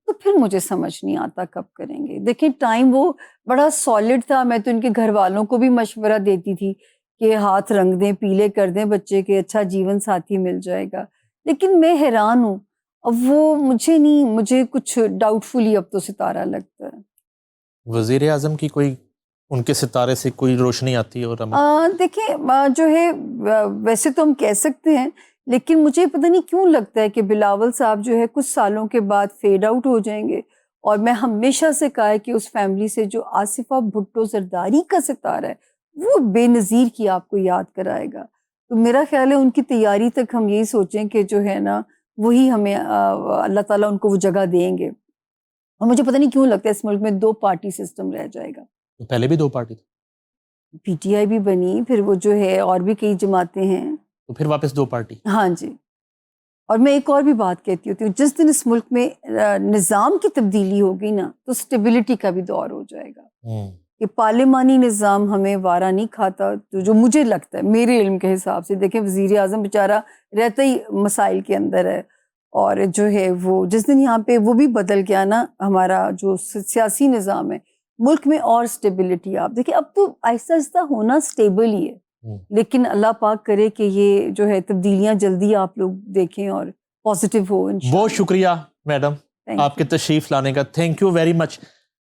تو پھر مجھے سمجھ نہیں آتا کب کریں گے. دیکھیں ٹائم وہ بڑا سالڈ تھا، میں تو ان کے گھر والوں کو بھی مشورہ دیتی تھی کہ ہاتھ رنگ دیں، پیلے کر دیں بچے کے، اچھا جیون ساتھی مل جائے گا. لیکن میں حیران ہوں، اب وہ مجھے کچھ ڈاؤٹ فل ہی اب تو ستارہ لگتا ہے. وزیر اعظم کی کوئی ان کے ستارے سے کوئی روشنی آتی ہے؟ اور دیکھیں جو ہے ویسے تو ہم کہہ سکتے ہیں، لیکن مجھے پتہ نہیں کیوں لگتا ہے کہ بلاول صاحب جو ہے کچھ سالوں کے بعد فیڈ آؤٹ ہو جائیں گے. اور میں ہمیشہ سے کہا ہے کہ اس فیملی سے جو آصفہ بھٹو زرداری کا ستارہ ہے وہ بے نظیر کی آپ کو یاد کرائے گا. تو میرا خیال ہے ان کی تیاری تک ہم یہی سوچیں کہ جو ہے نا وہی ہمیں اللہ تعالیٰ ان کو وہ جگہ دیں گے. اور مجھے پتہ نہیں کیوں لگتا ہے اس ملک میں 2 پارٹی سسٹم رہ جائے گا. پہلے بھی 2 پارٹی تھی. پی ٹی آئی بھی بنی، پھر وہ جو ہے اور بھی کئی جماعتیں ہیں. تو پھر واپس 2 پارٹی. ہاں جی. اور میں ایک اور بھی بات کہتی ہوتی ہوں، جس دن اس ملک میں نظام کی تبدیلی ہوگی نا تو اسٹیبلٹی کا بھی دور ہو جائے گا. کہ پارلیمانی نظام ہمیں وارہ نہیں کھاتا. تو جو مجھے لگتا ہے میرے علم کے حساب سے، دیکھیں وزیر اعظم بیچارہ رہتا ہی مسائل کے اندر ہے، اور جو ہے وہ جس دن یہاں پہ وہ بھی بدل گیا نا ہمارا جو سیاسی نظام ہے ملک میں، اور اسٹیبلٹی آپ دیکھیں اب تو آہستہ آہستہ ہونا اسٹیبل ہی ہے. لیکن اللہ پاک کرے کہ یہ جو ہے تبدیلیاں جلدی آپ لوگ دیکھیں اور پازیٹیو ہو انشاءاللہ. بہت شکریہ میڈم آپ کے تشریف لانے کا. Thank you very much.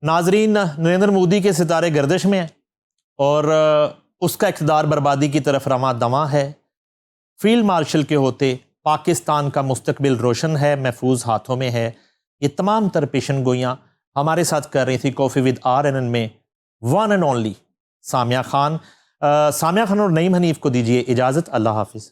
ناظرین، نریندر مودی کے ستارے گردش میں ہیں اور اس کا اقتدار بربادی کی طرف رواں دواں ہے. فیلڈ مارشل کے ہوتے پاکستان کا مستقبل روشن ہے، محفوظ ہاتھوں میں ہے. یہ تمام تر پیشن گوئیاں ہمارے ساتھ کر رہی تھی کافی ود RNN میں one and only Samiya Khan. Samiya Khan اور نعیم حنیف کو دیجیے اجازت. اللہ حافظ.